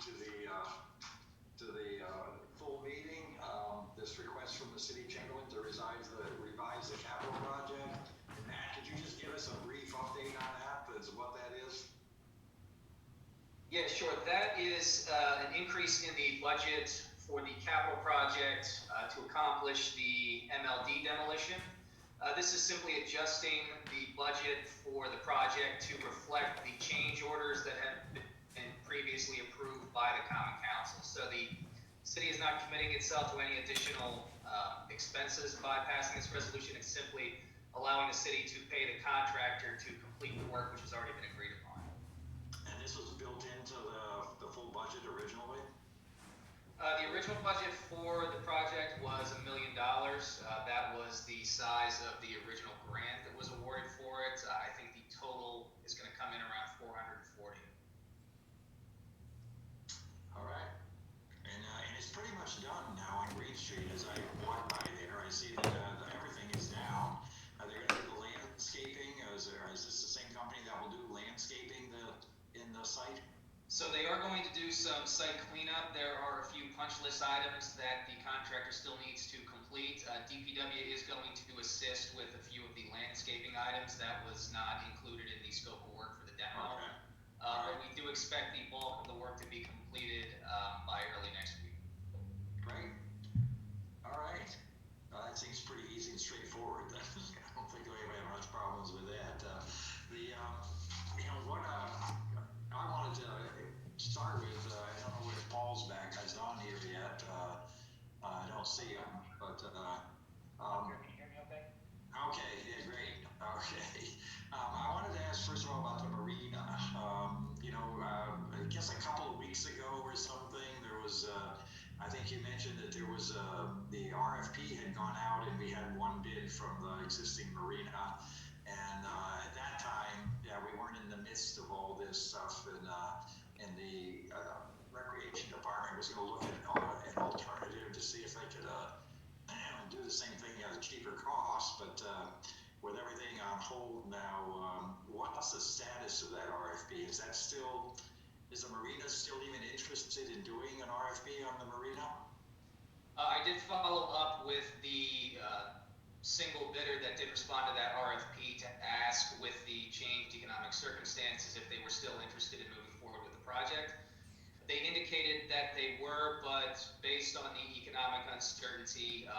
to the full meeting. This request from the city chamberlain to revise the capital project. And Matt, could you just give us a brief update on that, as what that is? Yeah, sure. That is an increase in the budget for the capital project to accomplish the MLD demolition. This is simply adjusting the budget for the project to reflect the change orders that have been previously approved by the Common Council. So the city is not committing itself to any additional expenses by passing this resolution. It's simply allowing the city to pay the contractor to complete the work which has already been agreed upon. And this was built into the full budget originally? The original budget for the project was $1 million. That was the size of the original grant that was awarded for it. I think the total is going to come in around 440. All right. And it's pretty much done now on Green Street. As I walk by there, I see that everything is down. Are they going to do the landscaping? Is this the same company that will do landscaping in the site? So they are going to do some site cleanup. There are a few punch list items that the contractor still needs to complete. DPW is going to assist with a few of the landscaping items that was not included in the scope of work for the demo. Okay. But we do expect the bulk of the work to be completed by early next week. Great. All right. That seems pretty easy and straightforward. I don't think we have much problems with that. What I wanted to start with, I don't know if Paul's back. He's on here yet. I don't see him, but can you hear me okay? Okay, yeah, great. Okay. I wanted to ask first of all about the marina. I guess a couple of weeks ago or something, there was, I think you mentioned that there was the RFP had gone out and we had one bid from the existing marina. And at that time, we weren't in the midst of all this stuff, and the recreation department was going to look at an alternative to see if they could do the same thing at a cheaper cost. But with everything on hold now, what's the status of that RFP? Is the marina still even interested in doing an RFP on the marina? I did follow up with the single bidder that did respond to that RFP to ask, with the changed economic circumstances, if they were still interested in moving forward with the project. They indicated that they were, but based on the economic uncertainty,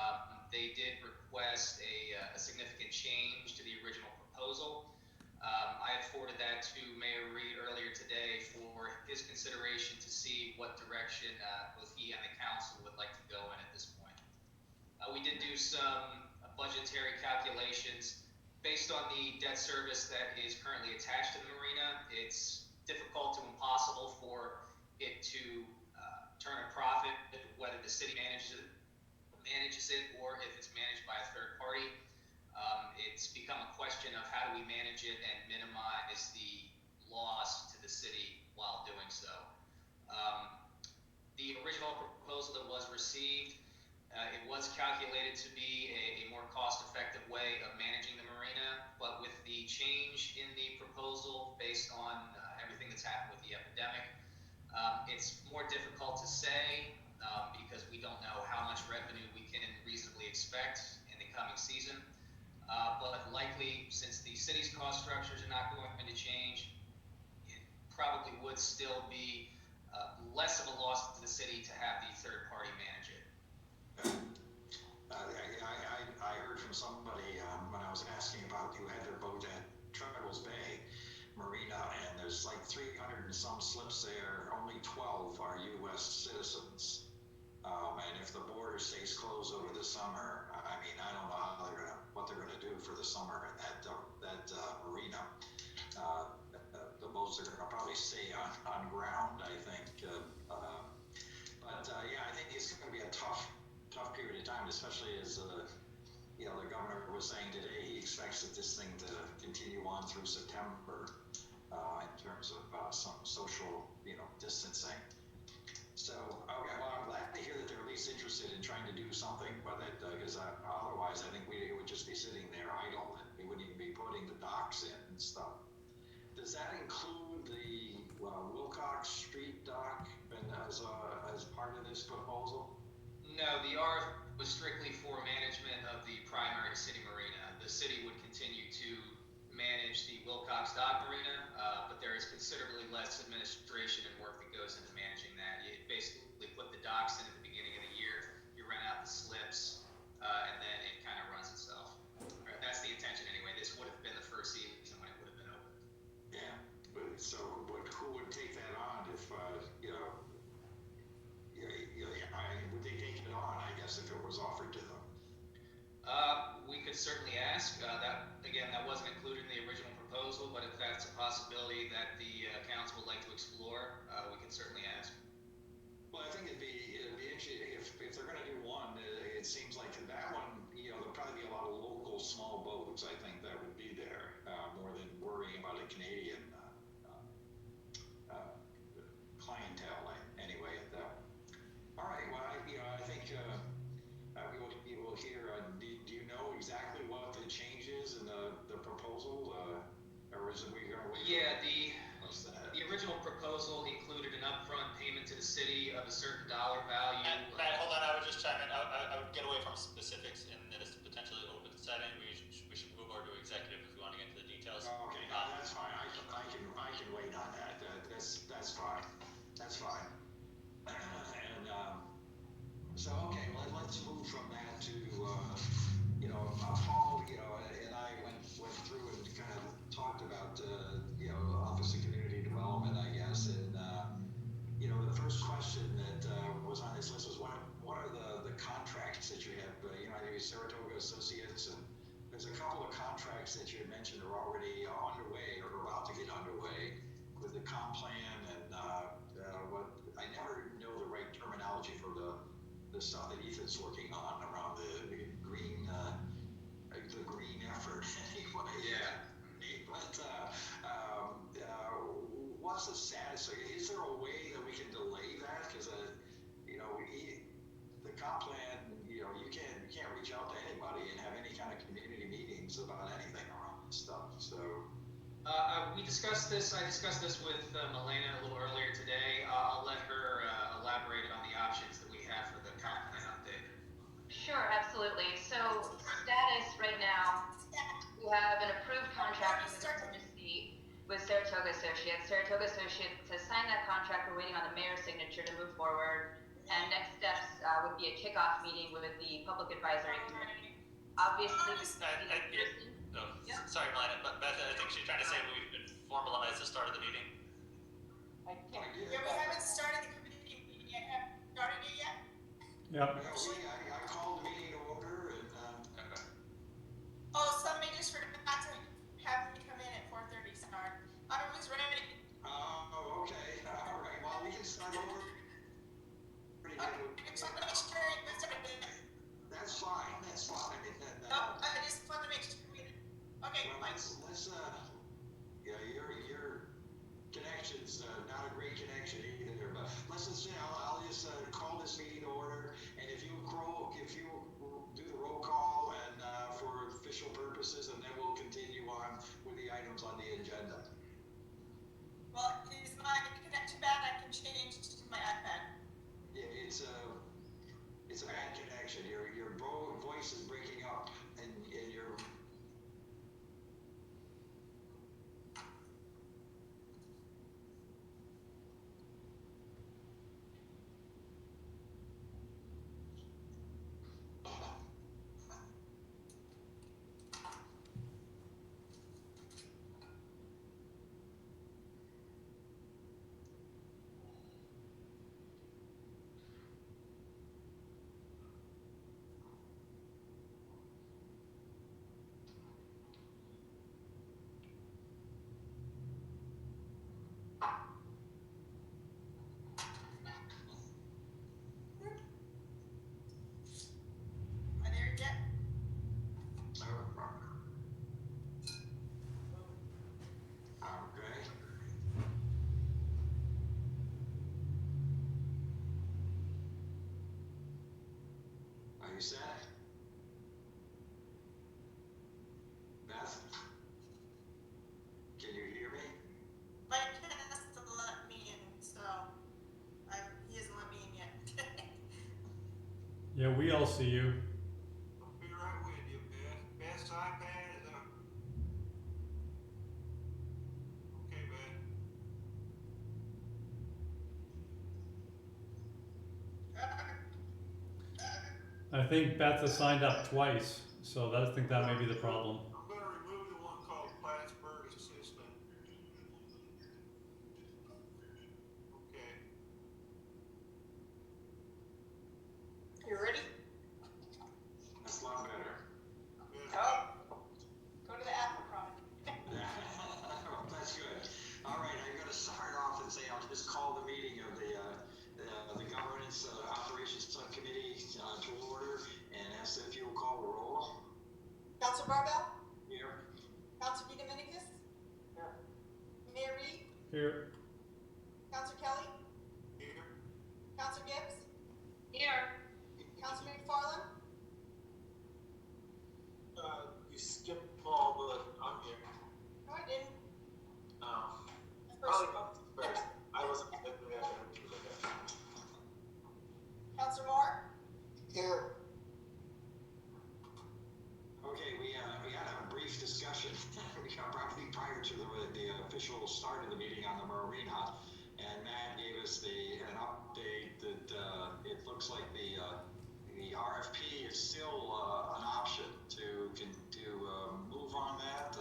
they did request a significant change to the original proposal. I had forwarded that to Mayor Reed earlier today for his consideration to see what direction both he and the council would like to go in at this point. We did do some budgetary calculations based on the debt service that is currently attached to the marina. It's difficult to impossible for it to turn a profit, whether the city manages it or if it's managed by a third party. It's become a question of how do we manage it and minimize the loss to the city while doing so. The original proposal that was received, it was calculated to be a more cost-effective way of managing the marina, but with the change in the proposal based on everything that's happened with the epidemic, it's more difficult to say because we don't know how much revenue we can reasonably expect in the coming season. But likely, since the city's cost structures are not going to change, it probably would still be less of a loss to the city to have the third party manage it. I heard from somebody when I was asking about who had their boat at Treadwell's Bay Marina, and there's like 300 and some slips there. Only 12 are U.S. citizens. And if the border stays closed over the summer, I mean, I don't know what they're gonna do for the summer at that marina. The boats are gonna probably stay on ground, I think. I think it's gonna be a tough period of time, especially as the governor was saying today, he expects that this thing to continue on through September in terms of some social, distancing. So, okay, well, I'm glad to hear that they're at least interested in trying to do something, but because otherwise I think it would just be sitting there idle, and we wouldn't even be putting the docks in and stuff. Does that include the Wilcox Street dock? And No, the RF was strictly for management of the primary city marina. The city would continue to manage the Wilcox Dock Marina, but there is considerably less administration and work that goes into managing that. You basically put the docks in at the beginning of the year, you rent out the slips, and then it kind of runs itself. Right, that's the intention anyway. This would have been the first season when it would have been open. Yeah, but who would take that on if, would they take it on, I guess, if it was offered to them? We could certainly ask. That again, that wasn't included in the original proposal, but if that's a possibility that the council would like to explore, we could certainly ask. Well, I think it'd be interesting if they're going to do one. It seems like that one, there'll probably be a lot of local small boats. I think that would be there more than worrying about a Canadian clientele. Anyway, at that. All right. Well, I think we will hear. Do you know exactly what the change is in the proposal, or is it we going to wait? Yeah, the original proposal included an upfront payment to the city of a certain dollar value. Matt, hold on. I would just chime in. I would get away from specifics in that it's potentially open setting. We should move over to executive if we want to get into the details. Oh, okay, that's fine. I can wait on that. That's fine. That's fine. And so okay, let's move from that to Paul. And I went through and kind of talked about Office of Community Development, I guess. And the first question that was on this list was what are the contracts that you have? I think Saratoga Associates, and there's a couple of contracts that you had mentioned are already underway or about to get underway with the comp plan and what I never know the right terminology for the stuff that Ethan's working on around the green effort anyway. Yeah. But what's the status? Is there a way that we can delay that? Because the comp plan, you can't reach out to anybody and have any kind of community meetings about anything around this stuff. So. We discussed this. I discussed this with Milena a little earlier today. I'll let her elaborate on the options that we have for the comp plan update. Sure, absolutely. So status right now, we have an approved contract with Saratoga Associates. Saratoga Associates has signed that contract. We're waiting on the mayor's signature to move forward. And next steps would be a kickoff meeting with the Public Advisory Committee. Obviously, Sorry, Milena, but Beth, I think she's trying to say we would formalize the start of the meeting. Yeah, we haven't started the committee meeting yet. Have you started it yet? Yep. I called the meeting to order and. Okay. Oh, somebody just forgot to have me come in at 4:30. Sorry. I was ready. Oh, okay. All right. Well, we can start over. That's fine. That's fine. No, I just want to make sure we. Okay. Well, let's your connection's not a great connection either. But let's just say I'll just call this meeting to order, and if you do the roll call and for official purposes, and then we'll continue on with the items on the agenda. Well, is my connection bad? I can change to my iPad. Yeah, it's a bad connection. Your voice is breaking up, and your. Am I there yet? Okay. Are you set? Beth? Can you hear me? My cat has to let me in, so he hasn't let me in yet. Yeah, we all see you. I'll be right with you, Beth. Beth's iPad is up. Okay, Beth. I think Beth has signed up twice, so I think that may be the problem. I'm gonna remove the one called Plattsburgh Assistant. Okay. You ready? That's a lot better. Good. Go to the Apple product. Well, that's good. All right, I'm going to start off and say I'll just call the meeting of the Governance Operations Subcommittee to order and ask if you will call the roll. Councilor Barbell? Here. Councilor DeDominicus? Here. Mayor Reed? Here. Councilor Kelly? Here. Councilor Gibbs? Here. Councilor McFarland? You skipped Paul, but I'm here. No, I didn't. Oh. First. First. I wasn't expecting that. Councilor Moore? Here. Okay, we had a brief discussion probably prior to the official start of the meeting on the marina, and Matt gave us an update that it looks like the RFP is still an option to move on that.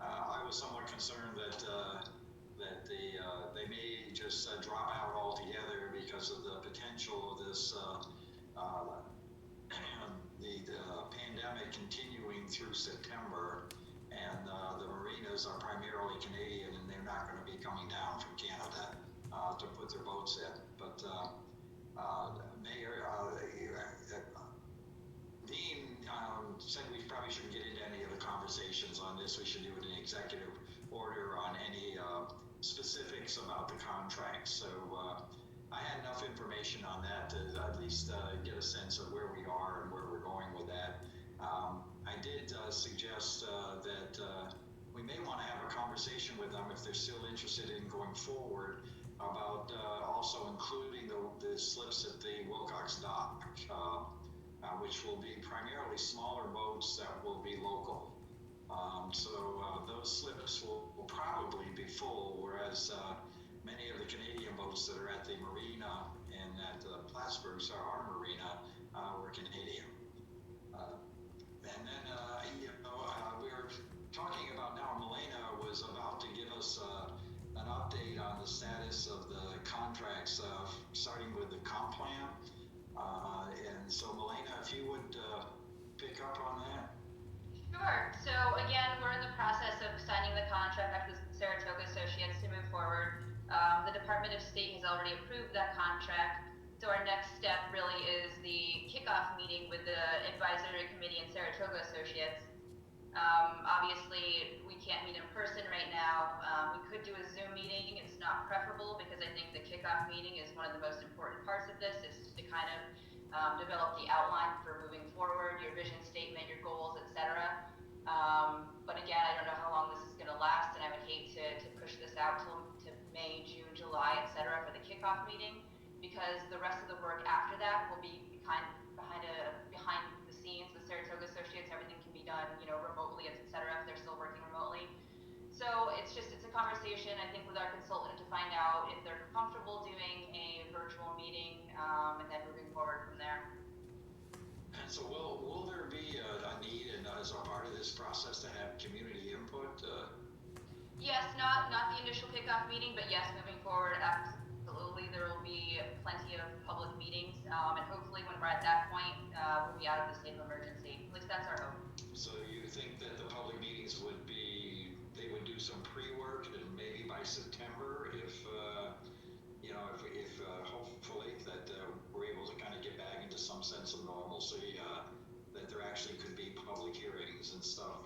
I was somewhat concerned that they may just drop out altogether because of the potential of this the pandemic continuing through September, and the marinas are primarily Canadian, and they're not going to be coming down from Canada to put their boats in. But Mayor Dean said we probably shouldn't get into any of the conversations on this. We should do an executive order on any specifics about the contract. So I had enough information on that to at least get a sense of where we are and where we're going with that. I did suggest that we may want to have a conversation with them if they're still interested in going forward about also including the slips at the Wilcox dock, which will be primarily smaller boats that will be local. So those slips will probably be full, whereas many of the Canadian boats that are at the marina and at Plattsburgh, our marina, were Canadian. And then, we were talking about now, Milena was about to give us an update on the status of the contracts, starting with the comp plan. And so, Milena, if you would pick up on that. Sure. So again, we're in the process of signing the contract with Saratoga Associates to move forward. The Department of State has already approved that contract. So our next step really is the kickoff meeting with the advisory committee and Saratoga Associates. Obviously, we can't meet in person right now. We could do a Zoom meeting. It's not preferable because I think the kickoff meeting is one of the most important parts of this, is to kind of develop the outline for moving forward, your vision statement, your goals, etc. But again, I don't know how long this is going to last, and I would hate to push this out to May, June, July, etc. for the kickoff meeting, because the rest of the work after that will be behind the scenes with Saratoga Associates. Everything can be done, remotely, etc. if they're still working remotely. So it's a conversation, I think, with our consultant to find out if they're comfortable doing a virtual meeting, and then moving forward from there. And so will there be a need, and as a part of this process, to have community input? Yes, not the initial kickoff meeting, but yes, moving forward, absolutely, there will be plenty of public meetings, and hopefully when we're at that point, we'll be out of the state of emergency. At least that's our hope. So you think that the public meetings would do some pre-work, and maybe by September, if hopefully that we're able to kind of get back into some sense of normalcy, that there actually could be public hearings and stuff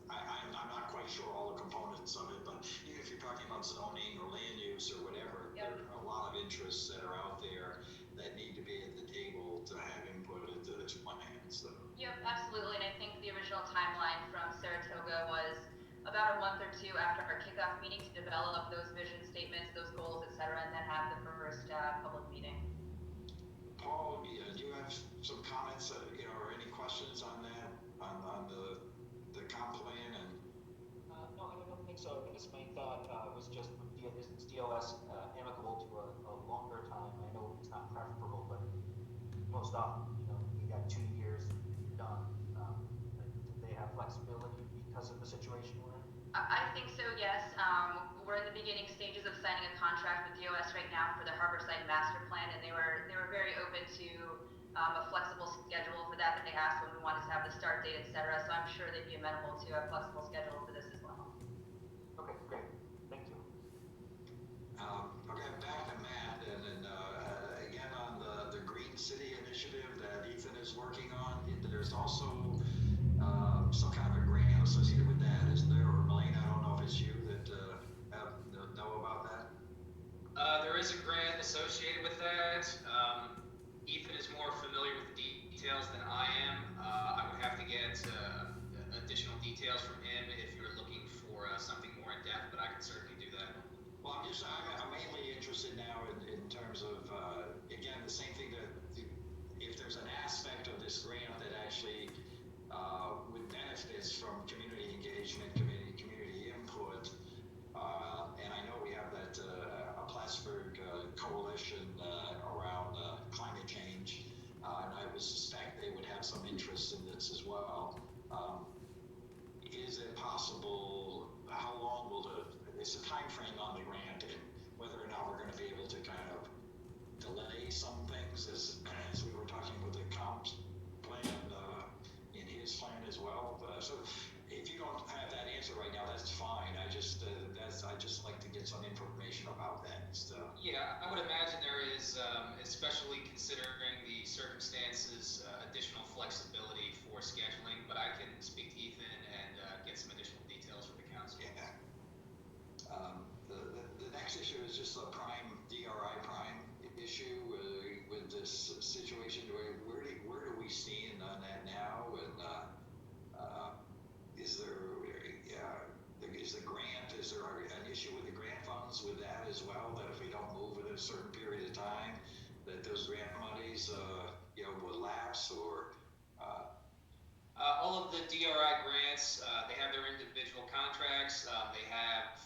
I'm not quite sure all the components of it, but even if you're talking about zoning or land use or whatever, yep, there are a lot of interests that are out there that need to be at the table to have input into this plan. So. Yep, absolutely, and I think the original timeline from Saratoga was about a month or two after our kickoff meeting to develop those vision statements, those goals, etc., and then have the first public meeting. Paul, do you have some comments, or any questions on that, on the comp plan and? No, I don't think so. I think his main thought was just is DOS amicable to a longer time? I know it's not preferable, but most often, you got 2 years done. Do they have flexibility because of the situation we're in? I think so, yes. We're in the beginning stages of signing a contract with DOS right now for the Harborside Master Plan, and they were very open to a flexible schedule for that. They asked when we wanted to have the start date, etc. So I'm sure they'd be amenable to a flexible schedule for this as well. Okay, great. Thank you. Okay, back to Matt, and then again on the Green City initiative that Ethan is working on. There's also some kind of a grant associated with that, isn't there? Or Blaine, I don't know if it's you that know about that. There is a grant associated with that. Ethan is more familiar with the details than I am. I would have to get additional details from him if you're looking for something more in depth, but I can certainly do that. Well, I'm mainly interested now in terms of, again, the same thing that if there's an aspect of this grant that actually would benefit from community engagement, community input, and I know we have that a Plattsburgh coalition around climate change, and I would suspect they would have some interest in this as well. Is it possible? How long will it's a time frame on the grant, and whether or not we're going to be able to kind of delay some things as we were talking with the comps plan in his plan as well. So if you don't have that answer right now, that's fine. I just like to get some information about that stuff. Yeah, I would imagine there is, especially considering the circumstances, additional flexibility for scheduling. But I can speak to Ethan and get some additional details from the council. Yeah. The next issue is just the DRI prime issue with this situation. Where do we stand on that now? And is there an issue with the grant funds with that as well? That if we don't move within a certain period of time, that those grant monies will lapse or? All of the DRI grants, they have their individual contracts. They have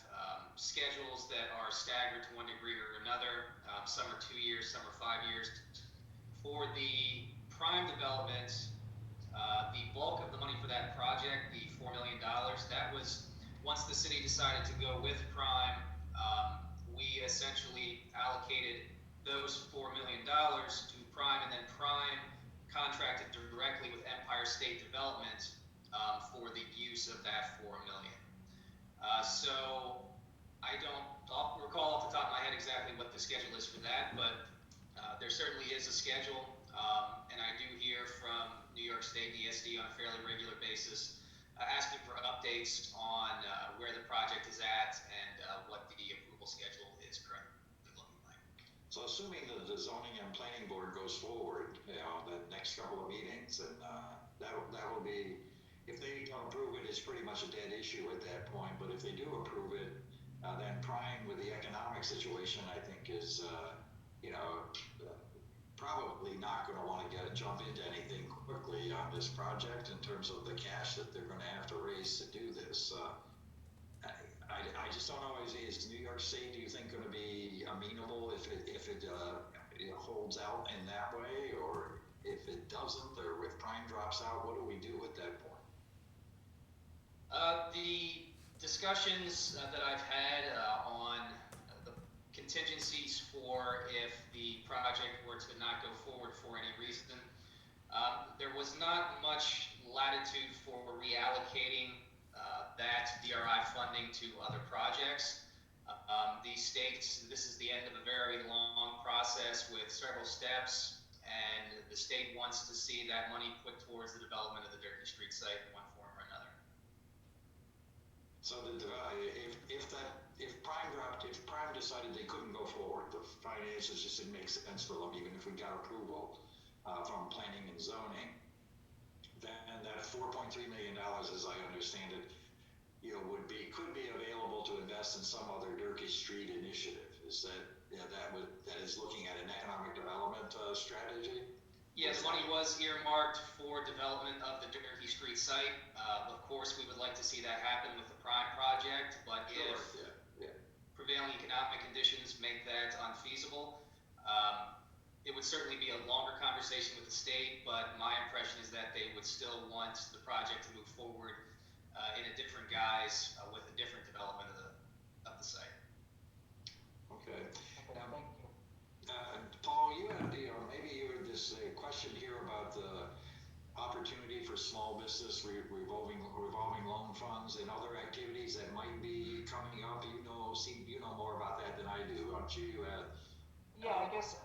schedules that are staggered to one degree or another. Some are 2 years, some are 5 years. For the prime development, the bulk of the money for that project, the $4 million, that was once the city decided to go with prime. We essentially allocated those $4 million to prime, and then prime contracted directly with Empire State Development for the use of that $4 million. So I'll recall off the top of my head exactly what the schedule is for that, but there certainly is a schedule, and I do hear from New York State ESD on a fairly regular basis asking for updates on where the project is at and what the approval schedule is currently looking like. So assuming that the zoning and planning board goes forward, the next couple of meetings, and that will be, if they don't approve it, it's pretty much a dead issue at that point. But if they do approve it, then prime with the economic situation, I think is, probably not going to want to jump into anything quickly on this project in terms of the cash that they're going to have to raise to do this. I just don't know. Is New York State, do you think, going to be amenable if it holds out in that way, or if it doesn't, or if prime drops out, what do we do at that point? The discussions that I've had on the contingencies for if the project were to not go forward for any reason, there was not much latitude for reallocating that DRI funding to other projects. The states, this is the end of a very long process with several steps, and the state wants to see that money put towards the development of the Durkee Street site in one form or another. So if prime decided they couldn't go forward, the finances just didn't make sense for them, even if we got approval from planning and zoning, then that $4.3 million, as I understand it, could be available to invest in some other Durkee Street initiative. Is that that is looking at an economic development strategy? Yeah, the money was earmarked for development of the Durkee Street site. Of course, we would like to see that happen with the Prime project, but if prevailing economic conditions make that unfeasible, it would certainly be a longer conversation with the state, but my impression is that they would still want the project to move forward in a different guise with a different development of the site. Okay. Okay, thank you. Paul, you had, maybe you had this question here about the opportunity for small business revolving loan funds and other activities that might be coming up. You know more about that than I do, aren't you? Yeah, I guess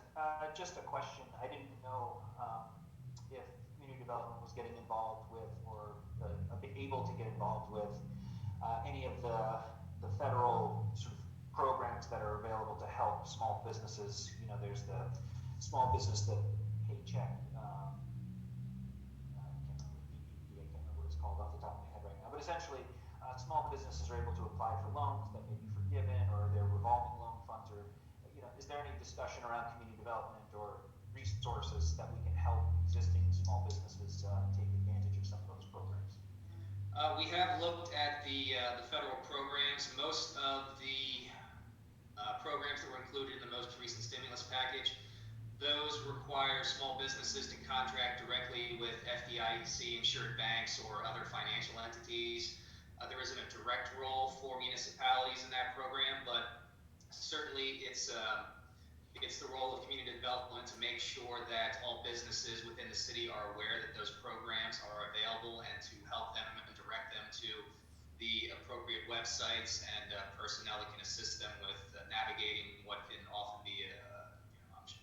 just a question. I didn't know if community development was getting involved with or able to get involved with any of the federal sort of programs that are available to help small businesses. You know, there's the small business, the paycheck. I can't remember PPP. I can't remember what it's called off the top of my head right now. But essentially, small businesses are able to apply for loans that may be forgiven, or their revolving loan funds, or is there any discussion around community development or resources that we can help existing small businesses take advantage of some of those programs? We have looked at the federal programs. Most of the programs that were included in the most recent stimulus package, those require small businesses to contract directly with FDIC insured banks or other financial entities. There isn't a direct role for municipalities in that program, but certainly it's the role of community development to make sure that all businesses within the city are aware that those programs are available and to help them and direct them to the appropriate websites and personnel that can assist them with navigating what can often be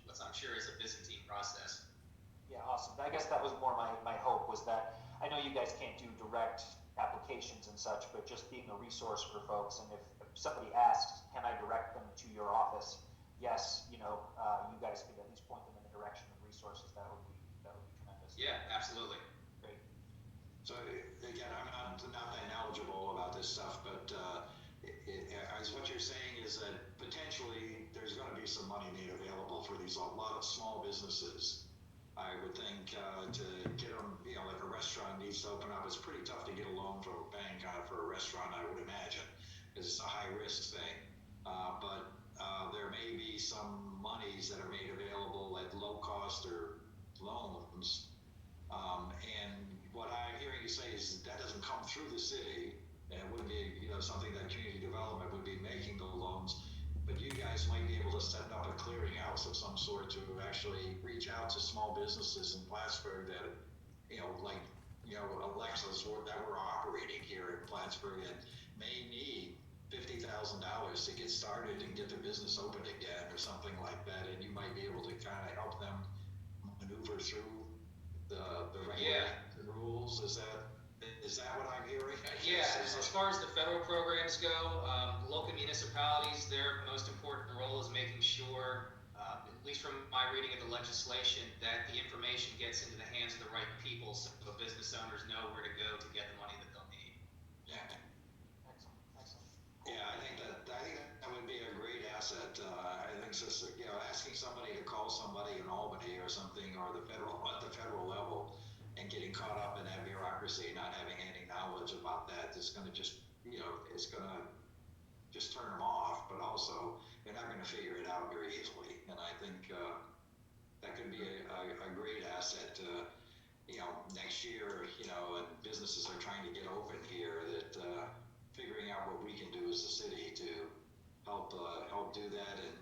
what I'm sure is a Byzantine process. Yeah, awesome. I guess that was more my hope, was that I know you guys can't do direct applications and such, but just being a resource for folks. And if somebody asks, can I direct them to your office? Yes, you guys could at least point them in the direction of resources. That would be tremendous. Yeah, absolutely. Great. So again, I'm not that knowledgeable about this stuff, but what you're saying is that potentially there's going to be some money made available for a lot of small businesses. I would think to get them, like a restaurant needs to open up. It's pretty tough to get a loan from a bank for a restaurant, I would imagine, because it's a high risk thing. But there may be some monies that are made available at low cost or loans. And what I'm hearing you say is that doesn't come through the city, and it wouldn't be something that community development would be making the loans. But you guys might be able to set up a clearinghouse of some sort to actually reach out to small businesses in Plattsburgh that, Alexa's that we're operating here in Plattsburgh and may need $50,000 to get started and get their business open again or something like that. And you might be able to kind of help them maneuver through the regulations and rules. Is that what I'm hearing? Yeah, as far as the federal programs go, local municipalities, their most important role is making sure, at least from my reading of the legislation, that the information gets into the hands of the right people so business owners know where to go to get the money that they'll need. Yeah. Excellent. Yeah, I think that would be a great asset. I think just asking somebody to call somebody in Albany or something, or at the federal level, and getting caught up in that bureaucracy, not having any knowledge about that, is going to just it's going to just turn them off. But also, they're not going to figure it out very easily. And I think that could be a great asset. Next year, and businesses are trying to get open here. That figuring out what we can do as a city to help do that. And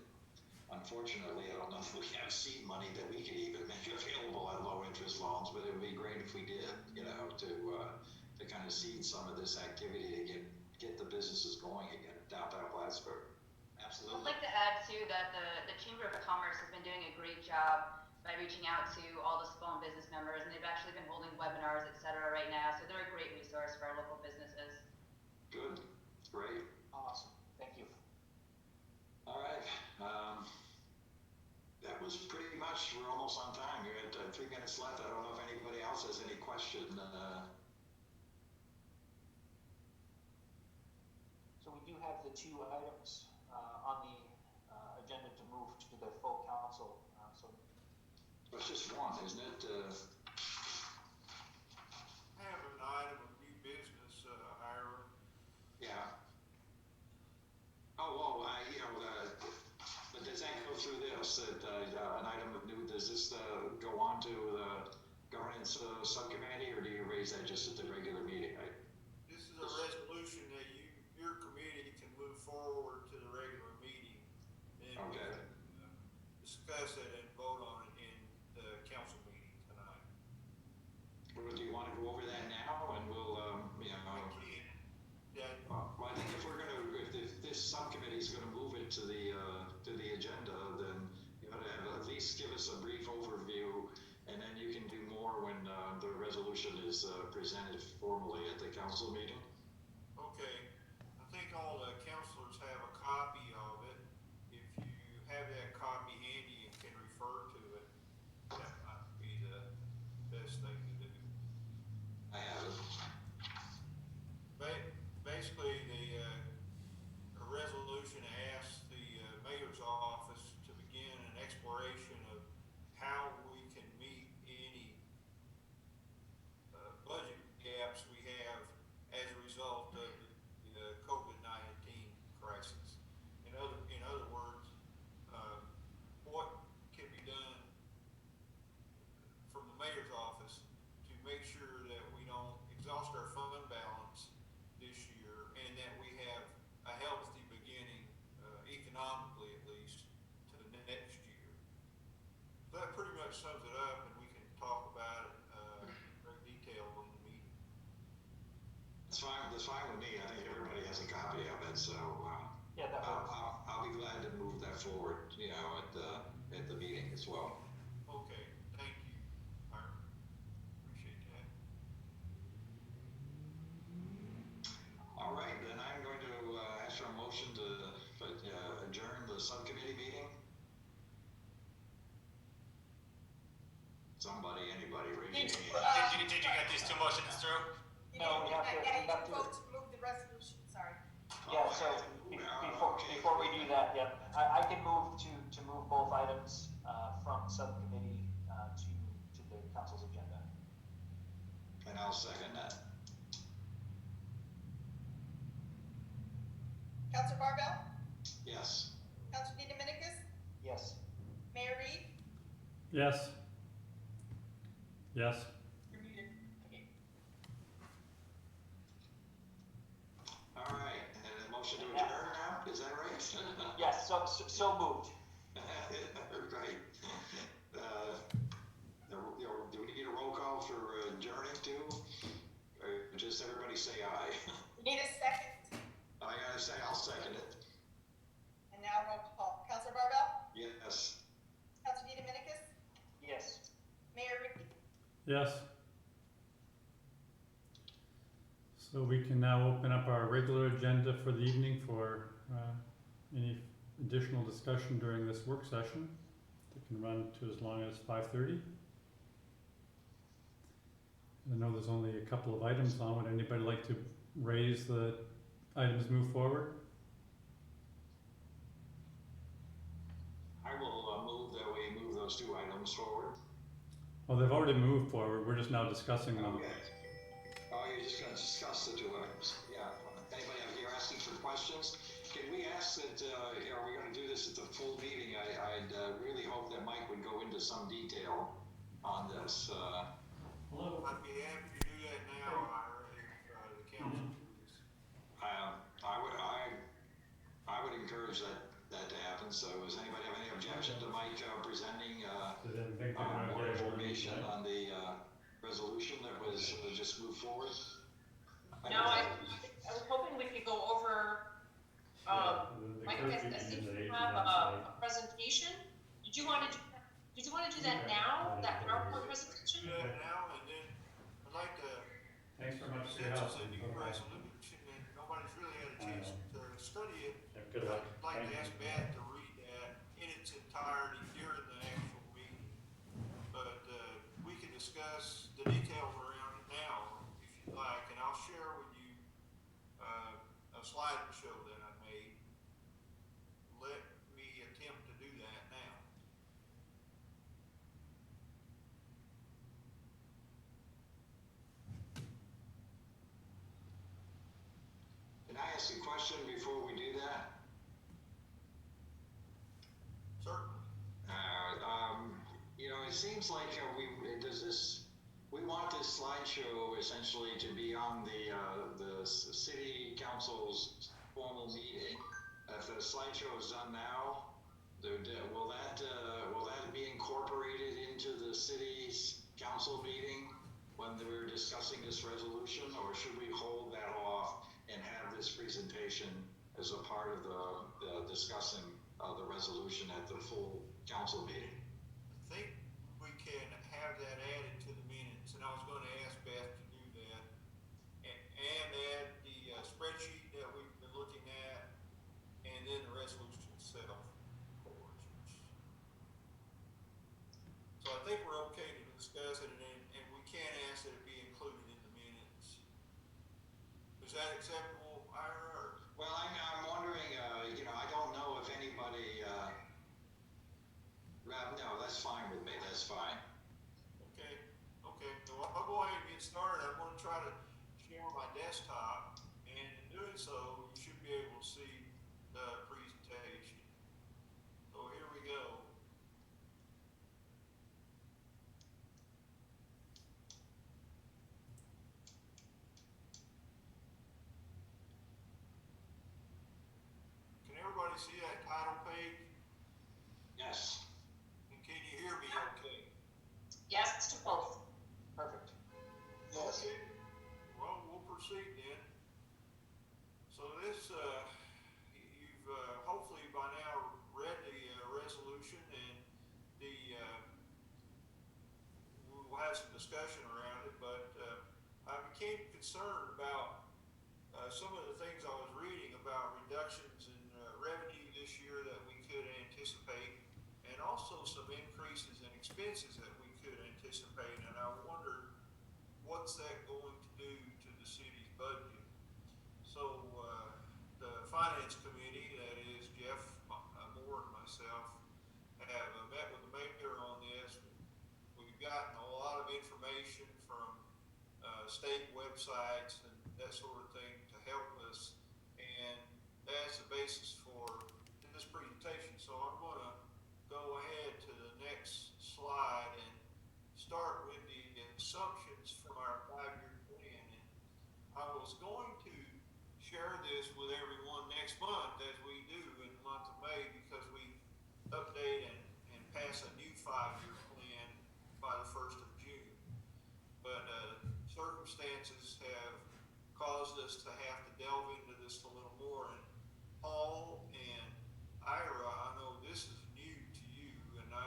unfortunately, I don't know if we have seed money that we could even make available at low interest loans, but it would be great if we did, to kind of seed some of this activity to get the businesses going again in downtown Plattsburgh. Absolutely. I'd like to add too that the Chamber of Commerce has been doing a great job by reaching out to all the small business members, and they've actually been holding webinars, et cetera, right now. So they're a great resource for our local businesses. Good. Great. Awesome. Thank you. All right. That was pretty much, we're almost on time. You're at 3 minutes left. I don't know if anybody else has any question. So we do have the 2 items on the agenda to move to the full council. It's just one, isn't it? Have an item of new business, Ira. Yeah. Oh, well, but does that go through this, an item of new, does this, go on to the governance, subcommittee, or do you raise that just at the regular meeting? This is a resolution that your committee can move forward to the regular meeting. And we Okay. can discuss it and vote on it in the council meeting tonight. Well, do you want to go over that now, and we'll, I can. Yeah, well, I think if this subcommittee is gonna move it to the agenda, then you ought to at least give us a brief overview, and then you can do more when, the resolution is, presented formally at the council meeting. okay. I think all the councilors have a copy of it. If you have that copy handy and can refer to it, that might be the best thing to do. I have it. Basically, a resolution asks the mayor's office to begin an exploration of how we can meet any budget gaps we have as a result of the COVID-19 crisis. In other words, what can be done from the mayor's office to make sure that we don't exhaust our fund balance this year, and that we have a healthy beginning, economically at least, to the next year. So that pretty much sums it up, and we can talk about it in great detail in the meeting. That's fine with me. I think everybody has a copy of it, so, Yeah, that works. I'll be glad to move that forward, at the meeting as well. Okay, thank you. I appreciate that. All right, then I'm going to, ask for a motion to, adjourn the subcommittee meeting. Anybody, raise your hand. Did you get these two motions through? No, we have to- Yeah, we you have to- vote to move the resolution, sorry. Yeah, so before we do that, yeah, I can move to move both items from subcommittee to the council's agenda. And I'll second that. Counselor Barbell? Yes. Counselor DeDominicis? Yes. Mayor Reed? Yes. Yes. You're muted. Okay. All right, and a motion to adjourn now, is that right? Yes, so moved. Right. Do we need a roll call for adjourning too? Or just everybody say aye? We need a second, I gotta say, I'll second it. and now roll call. Counselor Barbell? Yes. Counselor DeDominicis? Yes. Mayor Reed? Yes. So we can now open up our regular agenda for the evening for any additional discussion during this work session. It can run to as long as 5:30. I know there's only a couple of items on. Would anybody like to raise the items move forward? I will move that we move those two items forward. Well, they've already moved forward. We're just now discussing them. Okay. Oh, you're just gonna discuss the two items. Yeah. Anybody out here asking for questions? Can we ask that, are we gonna do this at the full meeting? I'd really hope that Mike would go into some detail on this. Hello. I'd be happy to do that now, Ira, if the council please. I would encourage that to happen. So does anybody have any objection to Mike presenting more information on the resolution that was just moved forward? No, I was hoping we could go over, like, I think you have a presentation. Did you want to do that now, that PowerPoint presentation? Do that now, and then I'd like to, Thanks very much for since your help. it's a new resolution and nobody's really had a chance to study it, Good luck. I'd like to ask Beth to read that in its entirety during the actual meeting. But we can discuss the details around it now, if you'd like, and I'll share with you a slideshow that I made. Let me attempt to do that now. Certainly. You know, it seems like we want this slideshow essentially to be on the city council's formal meeting. If the slideshow is done now, will that be incorporated into the city's council meeting when we're discussing this resolution, or should we hold that off and have this presentation as a part of the discussing the resolution at the full council meeting? I think we can have that added to the minutes, and I was going to ask Beth to do that, and add the spreadsheet that we've been looking at, and then the resolution itself, of course. So I think we're okay to discuss it, and we can ask that it be included in the minutes. Is that acceptable, Ira? Well, I'm wondering, you know, I don't know if anybody, no, that's fine with me, that's fine. Okay, so I'll go ahead and get started. I'm going to try to share my desktop, and in doing so, you should be able to see the presentation. So here we go. Can everybody see that title page? Yes. And can you hear me okay? Yes to both. Perfect. Okay. Well, we'll proceed then. So this, you've hopefully by now read the resolution, and we'll have some discussion around it, but I became concerned about some of the things I was reading about reductions in revenue this year that we could anticipate, and also some increases in expenses that we could anticipate, and I wondered what's that going to do to the city's budget. So the finance committee, that is Jeff Moore and myself, have met with the mayor on this. We've gotten a lot of information from state websites and that sort of thing to help us, and that's the basis for this presentation. So I'm going to go ahead to the next slide and start with the assumptions from our 5-year plan. And I was going to share this with everyone next month, as we do in the month of May, because we update and pass a new 5-year plan by the 1st of June. But circumstances have caused us to have to delve into this a little more. And Paul and Ira, I know this is new to you, and I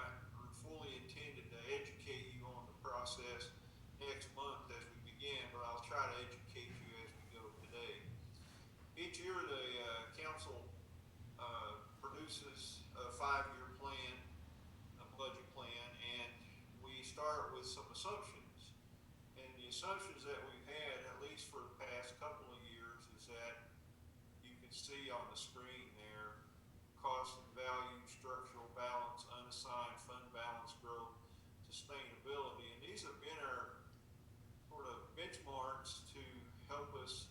fully intended to educate you on the process next month as we begin, but I'll try to educate you as we go today. Each year the council produces a 5-year plan, a budget plan, and we start with some assumptions. And the assumptions that we've had, at least for the past couple of years, is that you can see on the screen there: cost and value, structural balance, unassigned fund balance, growth, sustainability. And these have been our sort of benchmarks to help us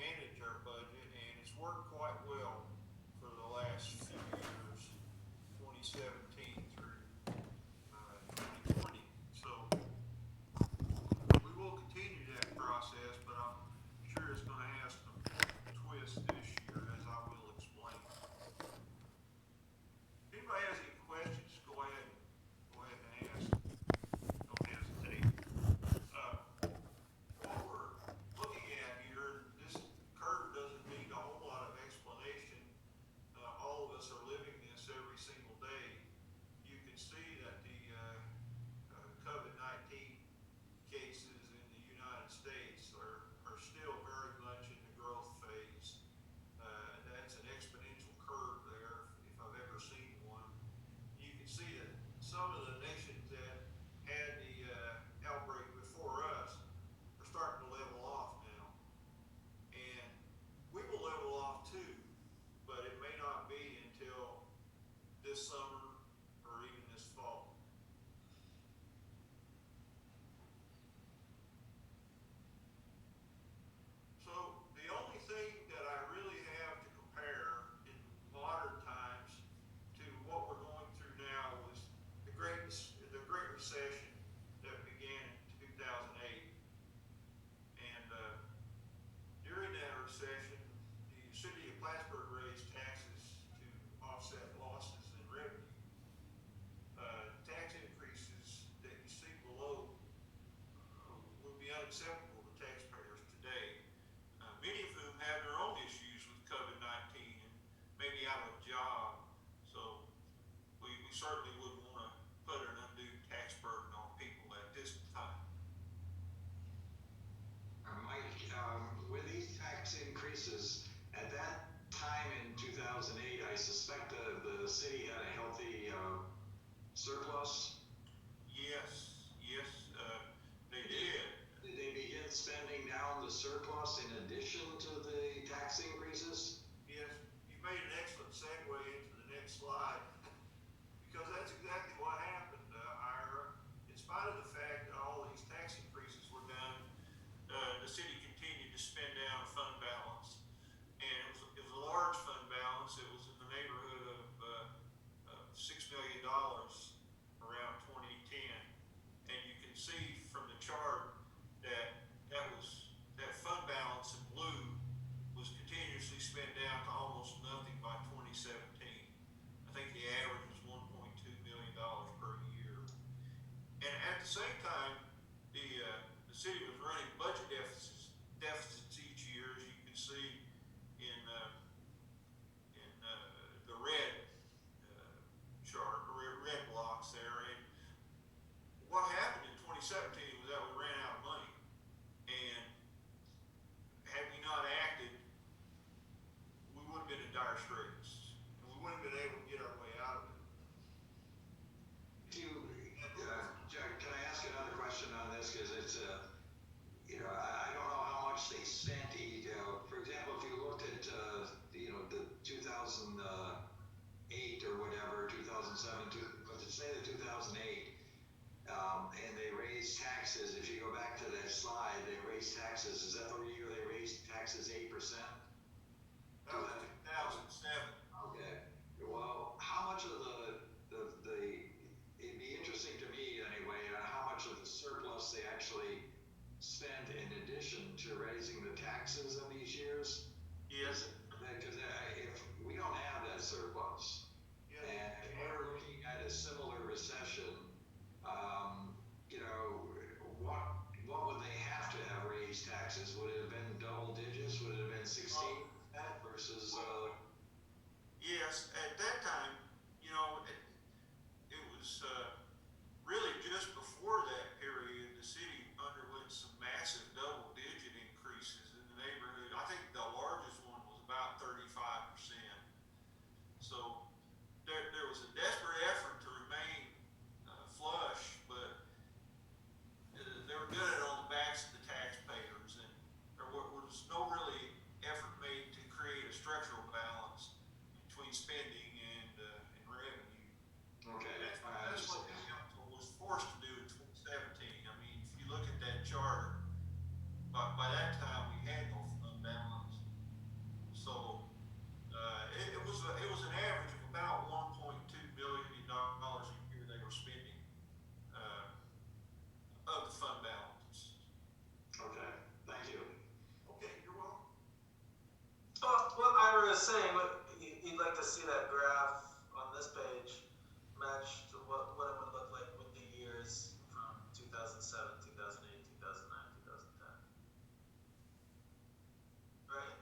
manage our budget, and it's worked quite well for the last few years, 2017 through 2020. So we will continue that process, but I'm sure it's going to have some twists this year, as I will explain. If anybody has any questions, go ahead and ask. Don't hesitate. What we're looking at here, this curve doesn't need a whole lot of explanation. All of us are living this every single day. You can see that the COVID-19 cases in the United States are still very much in the growth phase. That's an exponential curve there, if I've ever seen one. You can see that some of the nations that had the outbreak before us are starting to level off now. And we will level off too, but it may not be until this summer or even this fall. So the only thing that I really have to compare in modern times to what we're going through higher rates, and we wouldn't have been able to get our way out of it. Jack, can I ask another question on this? Because it's, I don't know how much they spent. For example, if you looked at, the 2008 or whatever, 2007, let's say the 2008, and they raised taxes. If you go back to that slide, they raised taxes. Is that the year they raised taxes 8%? That was 2007. Okay. Well, how much of it'd be interesting to me anyway, how much of the surplus they actually spent in addition to raising the taxes in these years? Yes. Because if we don't have that surplus, Yeah. and if we're looking at a similar recession, what would they have to have raised taxes? Would it have been double digits? Would it have been 16% versus? Yes, at that time, it was really just before that period, the city underwent some massive double-digit increases in the neighborhood. I think the largest one was about 35%. So there was a desperate effort to remain flush, but they were doing it on the backs of the taxpayers, and there was no really effort made to create a structural balance between spending and revenue. Okay. That's what the council was forced to do in 2017. I mean, if you look at that chart, by that time we had no fund balance. So it was an average of about $1.2 billion a year they were spending of the fund balance. Okay. Thank you. Okay, you're welcome. What Ira is saying, you'd like to see that graph on this page match to what it would look like with the years from 2007, 2008, 2009, 2010. Right?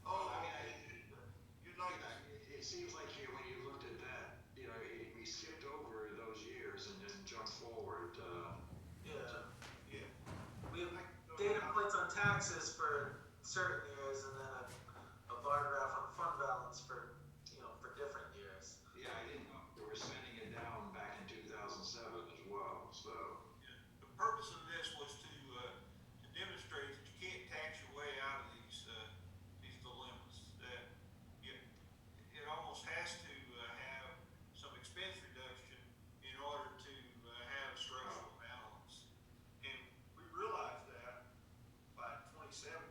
Oh, I mean, you'd like to. it seems like when you looked at that, we skipped over those years and then jumped forward. Yeah. Yeah. We have data points on taxes for certain years and then a bar graph on fund balance for different years. Yeah, I didn't know they were spending it down back in 2007 as well. So. Yeah. The purpose of this was to demonstrate that you can't tax your way out of these dilemmas. That it almost has to have some expense reduction in order to have a structural balance. And we realized that by 2017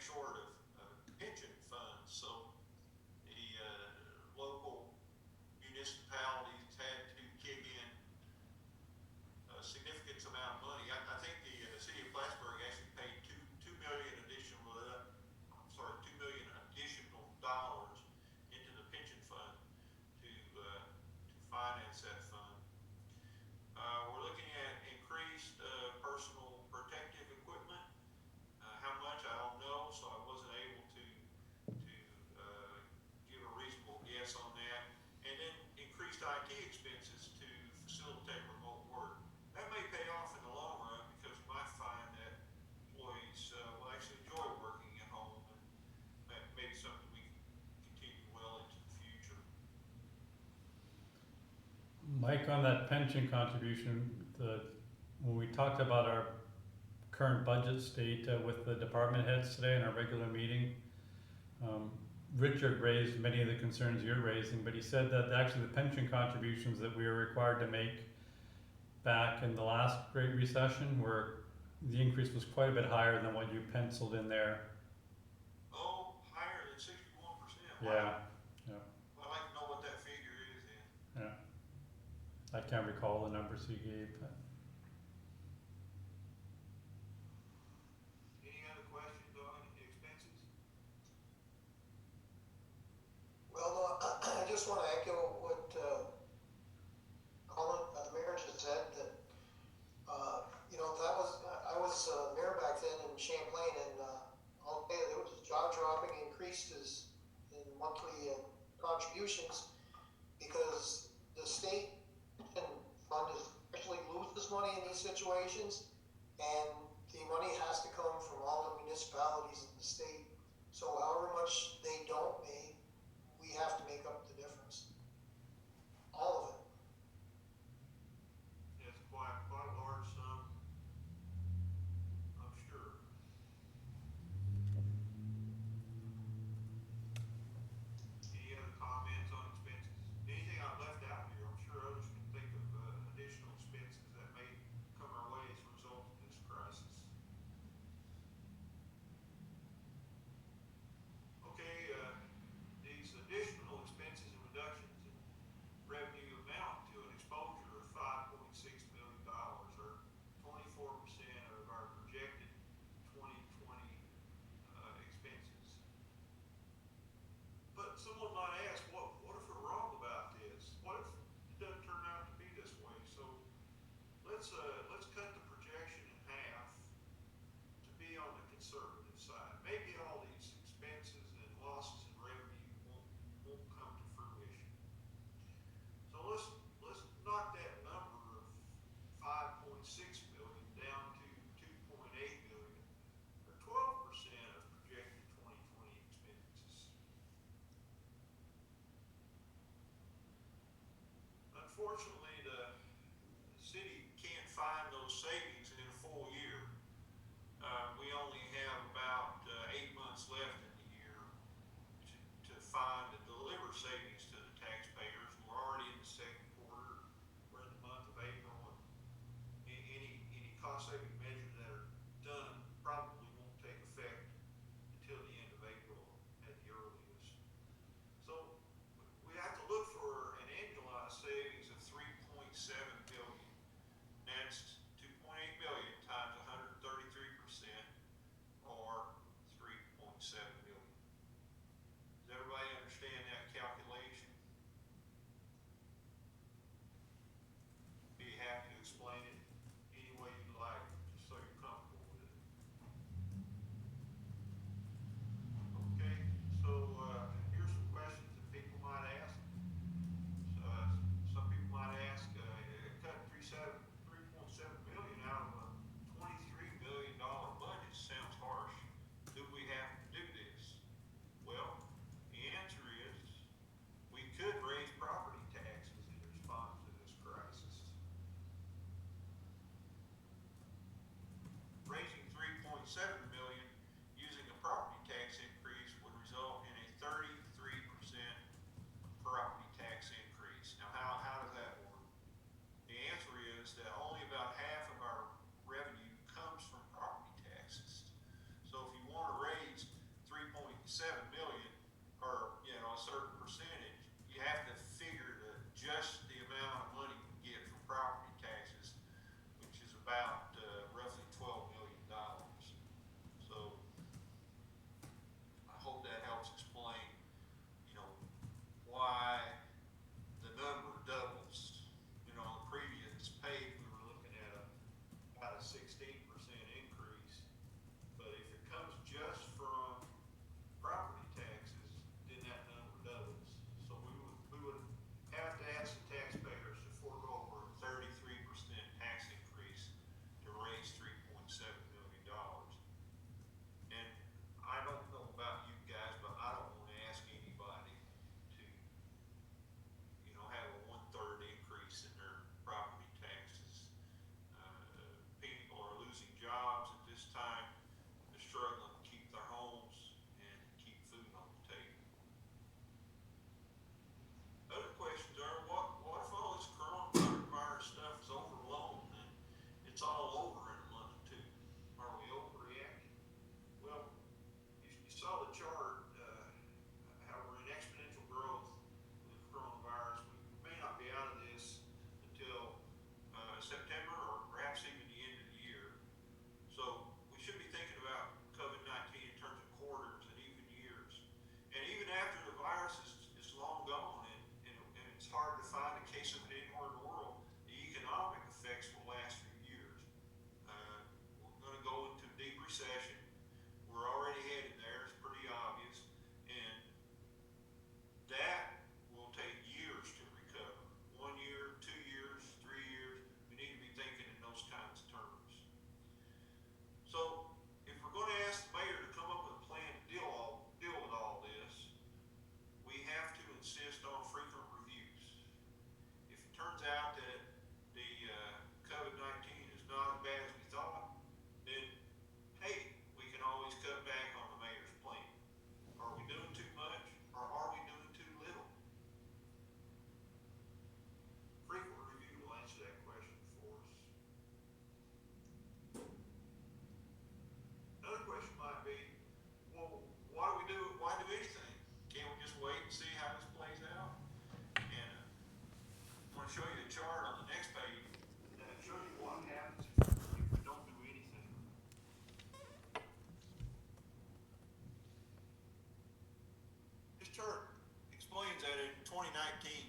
short of pension funds, so the local municipalities had to kick in a significant amount of money. I think the city of Plattsburgh actually paid $2 million additional, $2 million additional dollars into the pension fund to finance that fund. We're looking at increased personal protective equipment. How much I don't know, so I wasn't able to give a reasonable guess on that. And then increased IT expenses to facilitate remote work. That may pay off in the long run because you might find that employees will actually enjoy working at home, and that may be something we can continue well into the future. Mike, on that pension contribution, when we talked about our current budget state with the department heads today in our regular meeting, Richard raised many of the concerns you're raising, but he said that actually the pension contributions that we were required to make back in the last Great Recession the increase was quite a bit higher than what you penciled in there. Oh, higher than 61%. Yeah. I'd like to know what that figure is then. Yeah. I can't recall the numbers he gave. But. Any other questions on expenses? Well, I just want to echo what Colin, the mayor just said, that I was mayor back then in Champlain, and I'll tell you, there was jaw-dropping increases in monthly contributions because the state fund especially loses money in these situations, and the money has to come from all the municipalities in the state. So however much they don't make, we have to make up the difference. All of it. It's quite a large sum, I'm sure. Any other comments on expenses? Anything I've left out here? I'm sure others can think of additional expenses that may come our way as a result of this crisis. Okay, these additional expenses and reductions in revenue amount to an exposure of $5.6 million, or 24% of our projected 2020 expenses. But someone might ask, what if we're wrong about this? What if it doesn't turn out to be this way? So let's cut the projection in half to be on the conservative side. Maybe all these expenses and losses in revenue won't come to fruition. So let's knock that number of 5.6 million down to 2.8 million, or 12% of projected 2020 expenses. Unfortunately, the city can't find those savings in a full year. We only have about 8 months left in the year to find and deliver savings to the taxpayers. We're already in the second quarter. We're in the month of April, and any cost-saving measures that are done probably won't take effect until the end of April at the earliest. So we have to look for an annualized savings of 3.7 billion. That's 2.8 2019,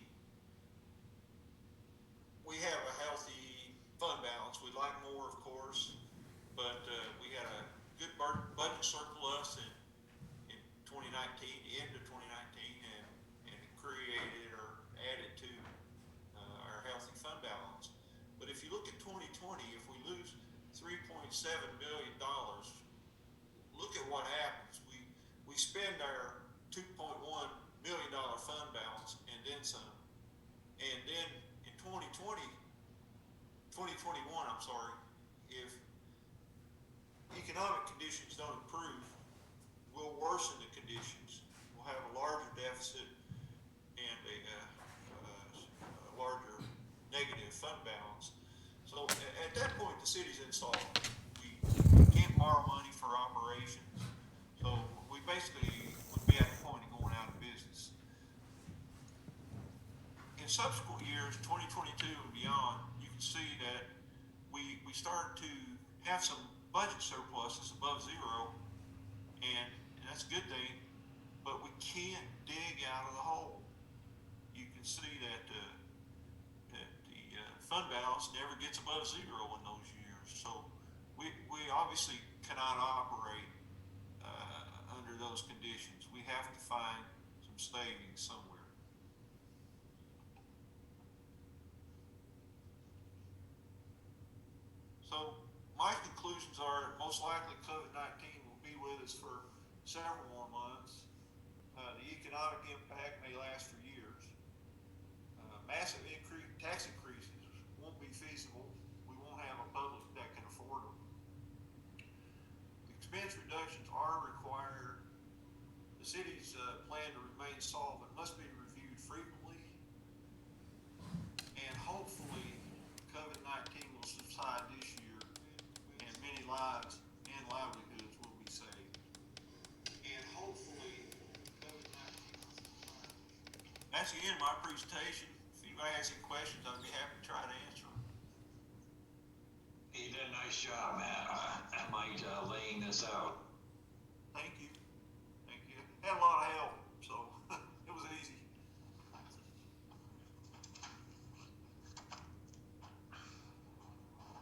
we have a healthy fund balance. We'd like more, of course, but we had a good budget surplus in 2019, the end of 2019, and it created or added to our healthy fund balance. But if you look at 2020, if we lose $3.7 billion, look at what happens. We spend our $2.1 million fund balance and then some. And then in 2021, I'm sorry, if economic conditions don't improve, we'll worsen the conditions. We'll have a larger deficit and a larger negative fund balance. So at that point, the city's insolvent. We can't borrow money for operations. So we basically would be at the point of going out of business. In subsequent years, 2022 and beyond, you can see that we start to have some budget surpluses above zero, and that's a good thing, but we can't dig out of the hole. You can see that the fund balance never gets above zero in those years. So we obviously cannot operate under those conditions. We have to find some savings somewhere. So my conclusions are most likely COVID-19 will be with us for several more months. The economic impact may last for years. Massive tax increases won't be feasible. We won't have a public that can afford them. Expense reductions are required. The city's plan to remain solvent must be reviewed frequently, and hopefully COVID-19 will subside this year, and many lives and livelihoods will be saved. And hopefully COVID-19 will subside. That's the end of my presentation. If anybody has any questions, I'd be happy to try to answer them. You did a nice job, Matt, Mike, laying this out. Thank you. Thank you. Had a lot of help, so it was easy.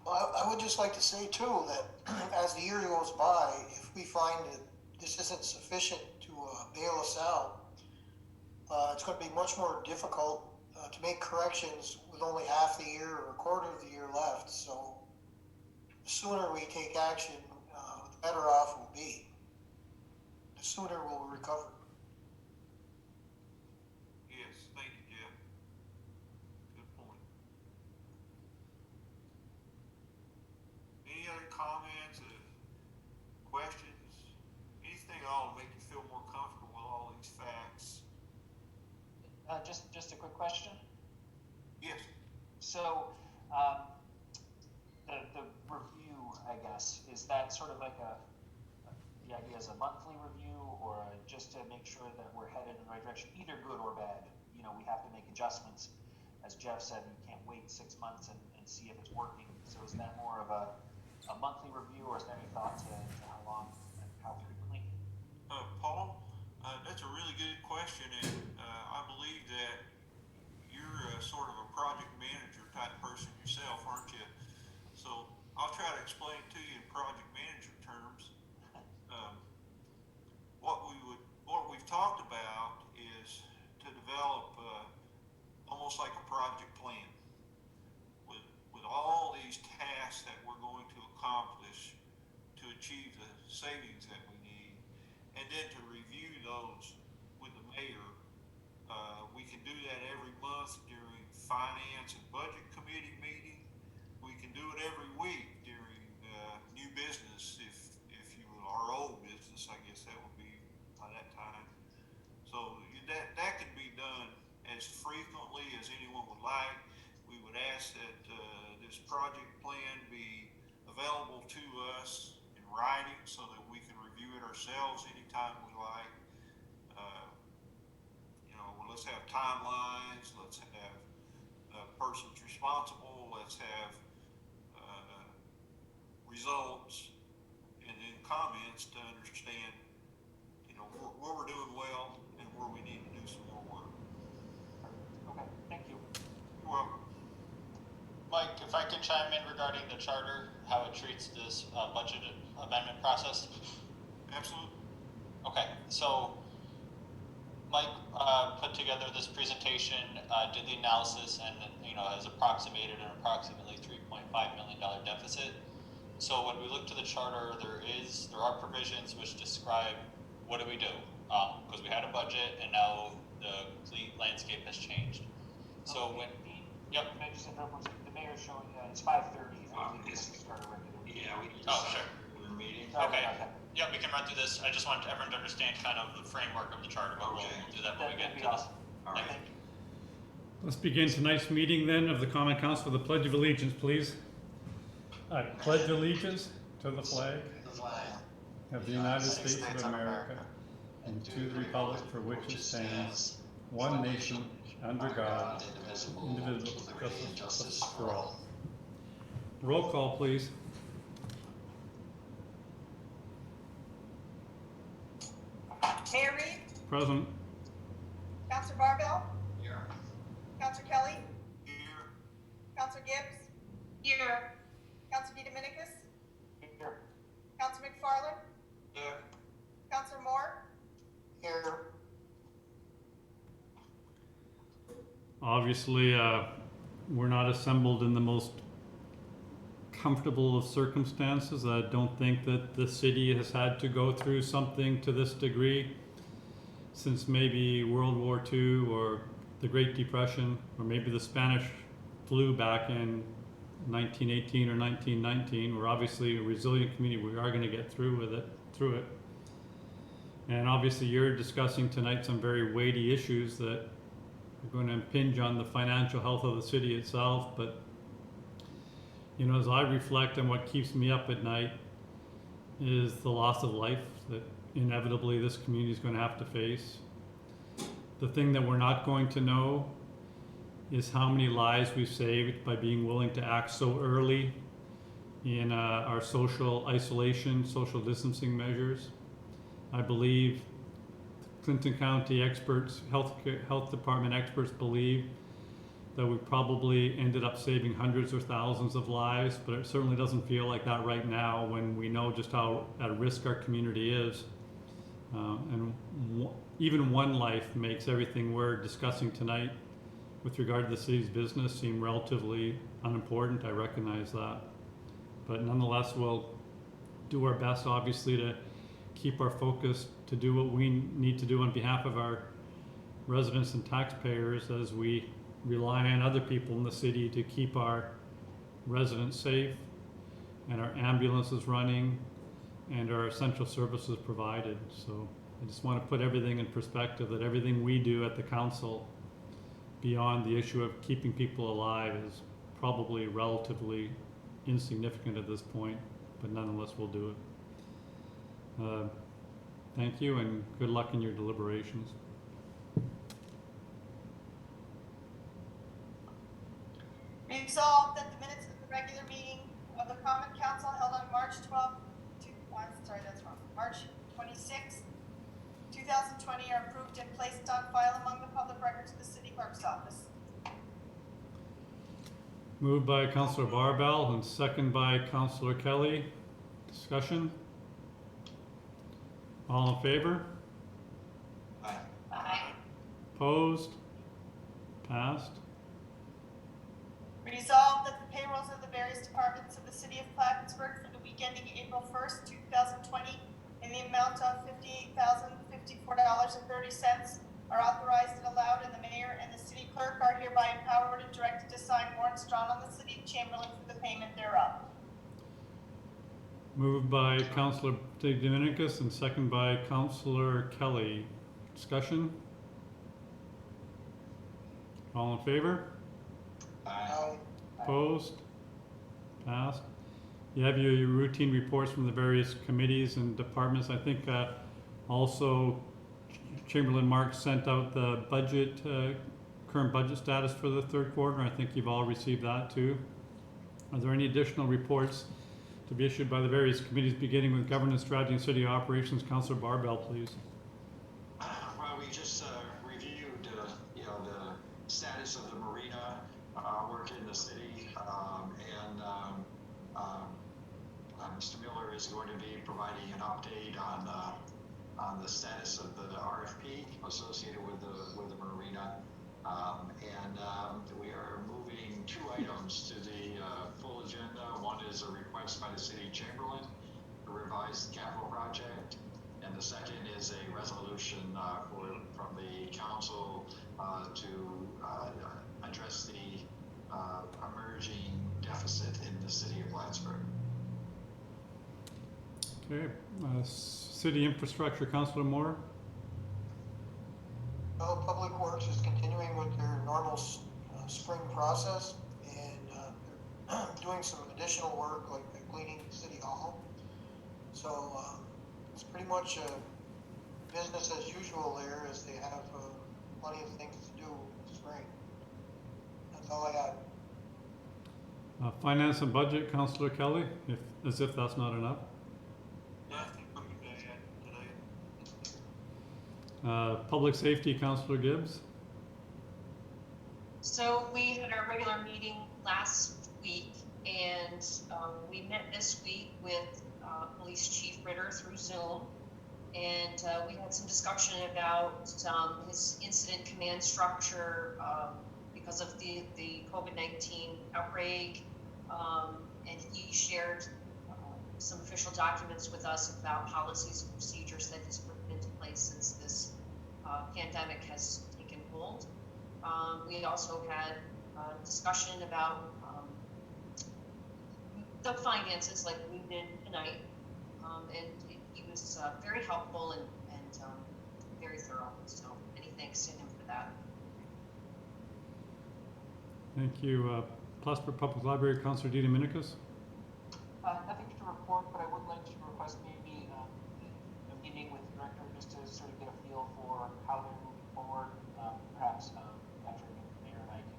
Well, I would just like to say too that as the year goes by, if we find that this isn't sufficient to bail us out, it's going to be much more difficult to make corrections with only half the year or a quarter of the year left. So the sooner we take action, the better off we'll be. The sooner we'll recover. Yes, thank you, Jeff. Good point. Any other comments, questions, anything at all to make you feel more comfortable with all these facts? Just a quick question. Yes. So, the review, I guess, is that sort of like the idea is a monthly review, or just to make sure that we're headed in the right direction, either good or bad? You know, we have to make adjustments. As Jeff said, you can't wait 6 months and see if it's working. So is that more of a monthly review, or is there any thought to how long and how frequently? Paul, that's a really good question, and I believe that you're sort of a project manager type person yourself, aren't you? So I'll try to explain to you in project manager terms. What we've talked about is to develop almost like a project plan with all these tasks that we're going to accomplish to achieve the savings that we need, and then to review those with the mayor. We can do that every month during finance and budget committee meeting. We can do it every week during new business, if you will, our old business, I guess that would be by that time. So that can be done as frequently as anyone would like. We would ask that this project plan be available to us in writing so that we can review it ourselves anytime we like. Let's have timelines, let's have persons responsible, let's have results, and then comments to understand, where we're doing well and where we need to do some more work. can chime in regarding the charter, how it treats this budget amendment process? Absolutely. Okay, so Mike put together this presentation, did the analysis, and has approximated an approximately $3.5 million deficit. So when we look to the charter, there are provisions which describe what do we do, because we had a budget and now the complete landscape has changed. So when yep. Can I just interrupt one second? The mayor's showing it's 5:30. We start a regular meeting. Yeah, we can Oh, start sure. the meeting. Okay. Yeah, we can run through this. I just wanted everyone to understand kind of the framework of the charter, but we'll do that when we get to this. All right. Let's begin tonight's meeting then of the Common Council with the Pledge of Allegiance, please. I pledge allegiance to the flag of the United States of America and to the republic for which it stands, one nation, under God, indivisible, with justice for all. Roll call, please. Mayor Reed, Present. Councilor Barbell, Here. Councilor Kelly, Here. Councilor Gibbs, Here. Councilor DeDominicis, Here. Councilor McFarland, Here. Councilor Moore, Here. Obviously, we're not assembled in the most comfortable of circumstances. I don't think that the city has had to go through something to this degree since maybe World War II or the Great Depression or maybe the Spanish flu back in 1918 or 1919. We're obviously a resilient community. We are going to get through it. And obviously you're discussing tonight some very weighty issues that are going to impinge on the financial health of the city itself. But as I reflect on what keeps me up at night is the loss of life that inevitably this community is going to have to face. The thing that we're not going to know is how many lives we've saved by being willing to act so early in our social isolation, social distancing measures. I believe Clinton County experts, health department experts believe that we probably ended up saving hundreds or thousands of lives, but it certainly doesn't feel like that right now when we know just how at risk our community is. Even one life makes everything we're discussing tonight with regard to the city's business seem relatively unimportant. I recognize that. But nonetheless, we'll do our best, obviously, to keep our focus, to do what we need to do on behalf of our residents and taxpayers as we rely on other people in the city to keep our residents safe and our ambulances running and our essential services provided. So I just want to put everything in perspective, that everything we do at the council beyond the issue of keeping people alive is probably relatively insignificant at this point, but nonetheless we'll do it. Thank you and good luck in your deliberations. resolved that the minutes of the regular meeting of the Common Council held on March 26th, 2020 are approved and placed on file among the public records of the city clerk's office. Moved by Councillor Barbell and second by Councillor Kelly. Discussion? All in favor? Aye. Aye. Opposed? Passed. Resolved that the payrolls of the various departments of the city of Plattsburgh for the week ending April 1st, 2020 in the amount of $58,054.30 are authorized and allowed, and the mayor and the city clerk are hereby empowered and directed to sign warrants drawn on the city of Chamberlain for the payment thereof. Moved by Councillor DeDominicis and second by Councillor Kelly. Discussion? All in favor? Aye. Opposed? Passed. You have your routine reports from the various committees and departments. I think also Chamberlain Marks sent out the budget, current budget status for the third quarter. I think you've all received that too. Are there any additional reports to be issued by the various committees, beginning with Governance, Strategy, and City Operations? Councillor Barbell, please. Well, we just reviewed, the status of the marina. work in the city, and Mr. Miller is going to be providing an update on the status of the RFP associated with the marina. We are moving 2 items to the full agenda. One is a request by the city chamberlain to revise the capital project, and the second is a resolution from the council to address the emerging deficit in the city of Plattsburgh. Okay, City Infrastructure, Councilor Moore. Well, Public Works is continuing with their normal spring process, and they're doing some additional work like cleaning City Hall. So it's pretty much business as usual there, as they have plenty of things to do in spring. That's all I got. Finance and Budget, Councilor Kelly, as if that's not enough. Nothing from you today. Public Safety, Councilor Gibbs. So we had our regular meeting last week, and we met this week with Police Chief Ritter through Zoom, and we had some discussion about his incident command structure because of the COVID-19 outbreak, and he shared some official documents with us about policies and procedures that he's put into place since this pandemic has taken hold. We also had a discussion about the finances like we did tonight, and he was very helpful and very thorough, so many thanks to him for that. Thank you. Plattsburgh Public Library, Councilor DeDominicus. Nothing to report, but I would like to request maybe a meeting with the director just to sort of get a feel for how they're moving forward. Perhaps after the mayor and I can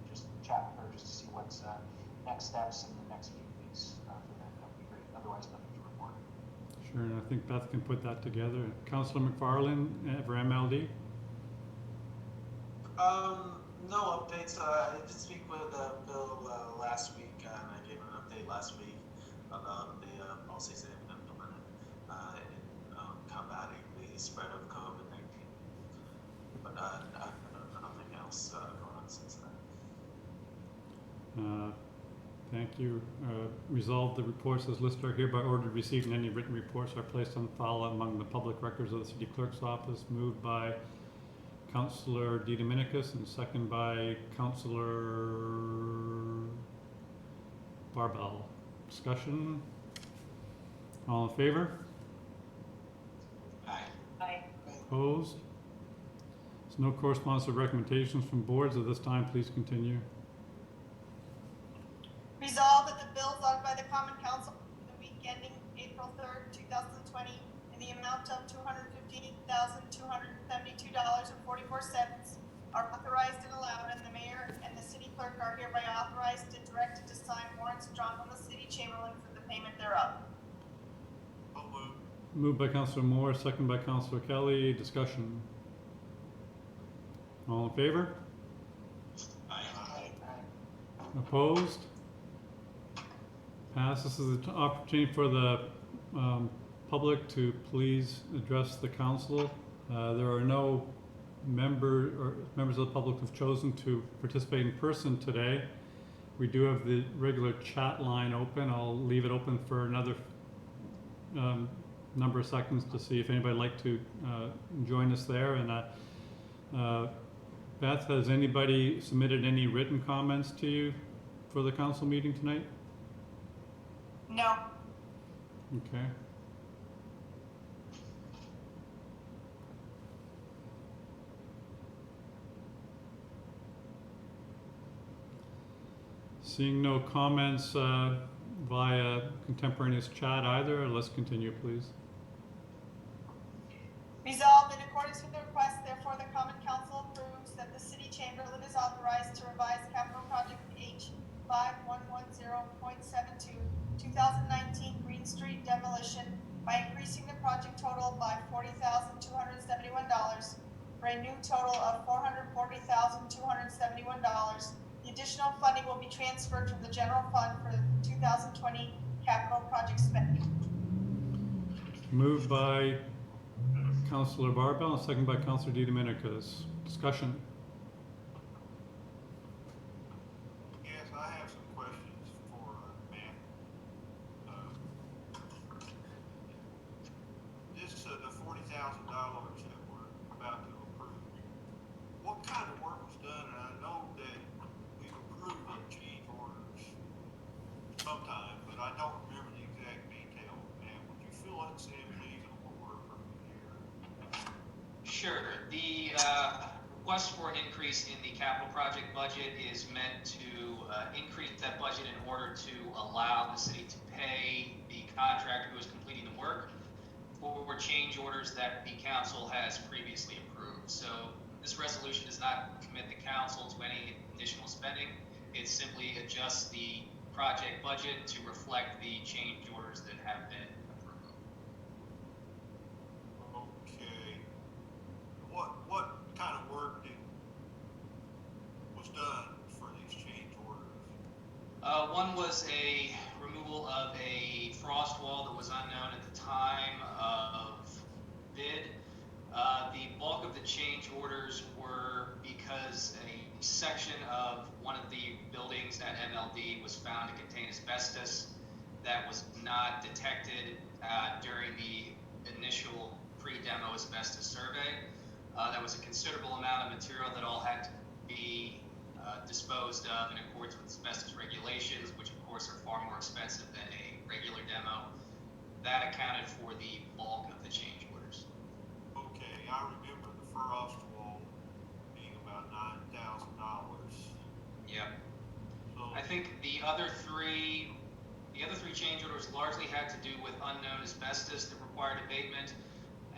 just chat with her just to see what's next steps in the next few weeks for them. That would be great. Otherwise, nothing to report. Sure, and I think Beth can put that together. Councilor McFarland for MLD. No updates. I did speak with Bill last week, and I gave him an update last week about the policies they've implemented in combating the spread of COVID-19. But nothing else going on since then. Thank you. Resolved, the reports as listed are hereby ordered received, and any written reports are placed on file among the public records of the city clerk's office. Moved by Councilor DeDominicus and second by Councilor Barbell. Discussion? All in favor? Aye. Bye. Opposed? There's no correspondence or recommendations from boards at this time. Please continue. Resolved that the bills offered by the Common Council for the week ending April 3rd, 2020, in the amount of $258,272.44 are authorized and allowed, and the mayor and the city clerk are hereby authorized and directed to sign warrants drawn from the city chamberlain for the payment thereof. Moved by Councilor Moore, second by Councilor Kelly. Discussion. All in favor? Aye. Opposed? Pass. This is an opportunity for the public to please address the council. There are no members of the public who've chosen to participate in person today. We do have the regular chat line open. I'll leave it open for another number of seconds to see if anybody would like to join us there. And Beth, has anybody submitted any written comments to you for the council meeting tonight? No. Okay. Seeing no comments via contemporaneous chat either, let's continue, please. Resolved in accordance with the request, therefore the Common Council approves that the city chamberlain is authorized to revise capital project H5110.72 2019 Green Street demolition by increasing the project total by $40,271 for a new total of $440,271. The additional funding will be transferred from the general fund for 2020 capital project spending. Moved by Councilor Barbell and second by Councilor DiDomenicus. Discussion. Yes, I have some questions for Matt. This the $40,000 that we're about to approve. What kind of work was done? And I know that we've approved the change orders sometime, but I don't remember the exact detail. Matt, would you fill us in, please, on what we're approving here? Sure. The request for an increase in the capital project budget is meant to increase that budget in order to allow the city to pay the contractor who is completing the work for change orders that the council has previously approved. So this resolution does not commit the council to any additional spending. It simply adjusts the project budget to reflect the change orders that have been approved. Okay. What kind of work was done for these change orders? One was a removal of a frost wall that was unknown at the time of bid. The bulk of the change orders were because a section of one of the buildings at MLD was found to contain asbestos that was not detected during the initial pre-demo asbestos survey. That was a considerable amount of material that all had to be disposed of in accordance with asbestos regulations, which of course are far more expensive than a regular demo. That accounted for the bulk of the change orders. Okay, I remember the frost wall being about $9,000. Yep. So I think the other three change orders largely had to do with unknown asbestos that required abatement,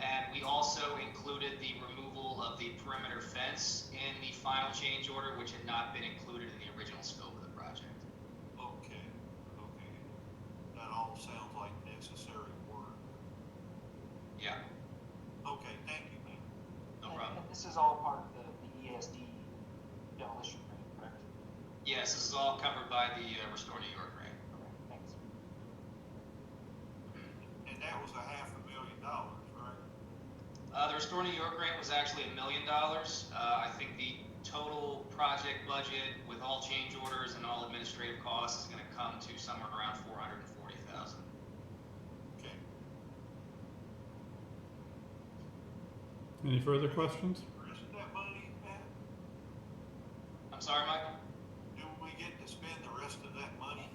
and we also included the removal of the perimeter fence in the final change order, which had not been included in the original scope of the project. okay, that all sounds like necessary work. Yeah, Okay, thank you, man. no problem. And this is all part of the ESD demolition grant, correct? Yes, this is all covered by the Restore New York grant. Okay, thanks. And that was $500,000, right? The Restore New York grant was actually $1 million. I think the total project budget with all change orders and all administrative costs is going to come to somewhere around $440,000. Okay. Any further questions? The rest of that money, Matt? I'm sorry, Michael? Do we get to spend the rest of that money?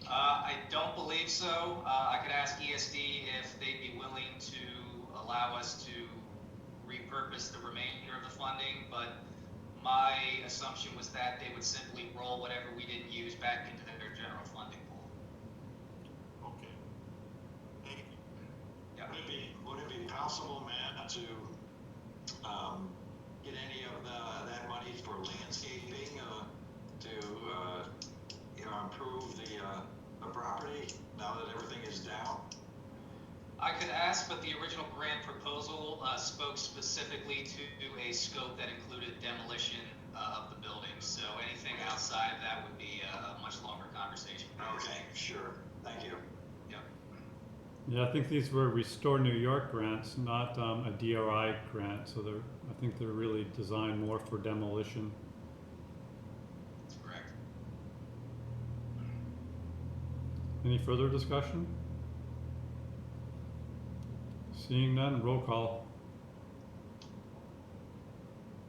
I don't believe so. I could ask ESD if they'd be willing to allow us to repurpose the remainder of the funding, but my assumption was that they would simply roll whatever we didn't use back into their general funding pool. Okay. Thank you. Yeah. Would it be possible, Matt, to get any of that money for landscaping to improve the property now that everything is down? I could ask, but the original grant proposal spoke specifically to a scope that included demolition of the building. So anything outside of that would be a much longer conversation. Okay, sure. Thank you. Yep. Yeah, I think these were Restore New York grants, not a DRI grant. So I think they're really designed more for demolition. That's correct. Any further discussion? Seeing none, roll call.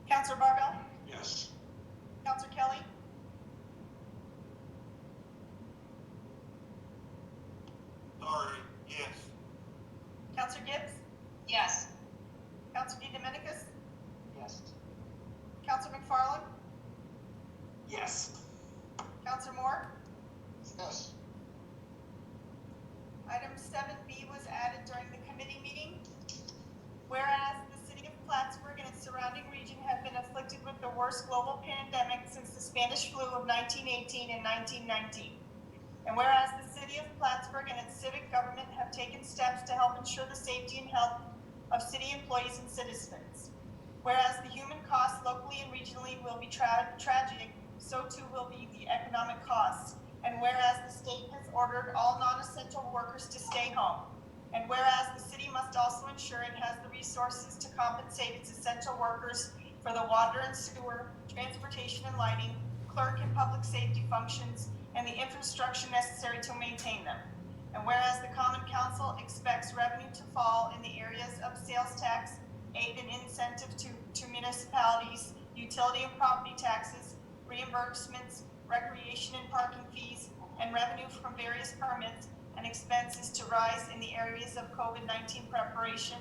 Councilor Barbell? Yes. Councilor Kelly? Sorry, yes. Councilor Gibbs? Yes. Councilor DeDominicus? Yes. Councilor McFarland? Yes. Councilor Moore? Yes. Item 7B was added during the committee meeting. Whereas the city of Plattsburgh and its surrounding region have been afflicted with the worst global pandemic since the Spanish flu of 1918 and 1919. And whereas the city of Plattsburgh and its civic government have taken steps to help ensure the safety and health of city employees and citizens. Whereas the human costs locally and regionally will be tragic so too will be the economic costs. And whereas the state has ordered all non-essential workers to stay home, and whereas the city must also ensure it has the resources to compensate its essential workers for the water and sewer, transportation and lighting, clerk and public safety functions, and the infrastructure necessary to maintain them. And whereas the Common Council expects revenue to fall in the areas of sales tax, aid and incentive to municipalities, utility and property taxes, reimbursements, recreation and parking fees, and revenue from various permits and expenses to rise in the areas of COVID-19 preparation,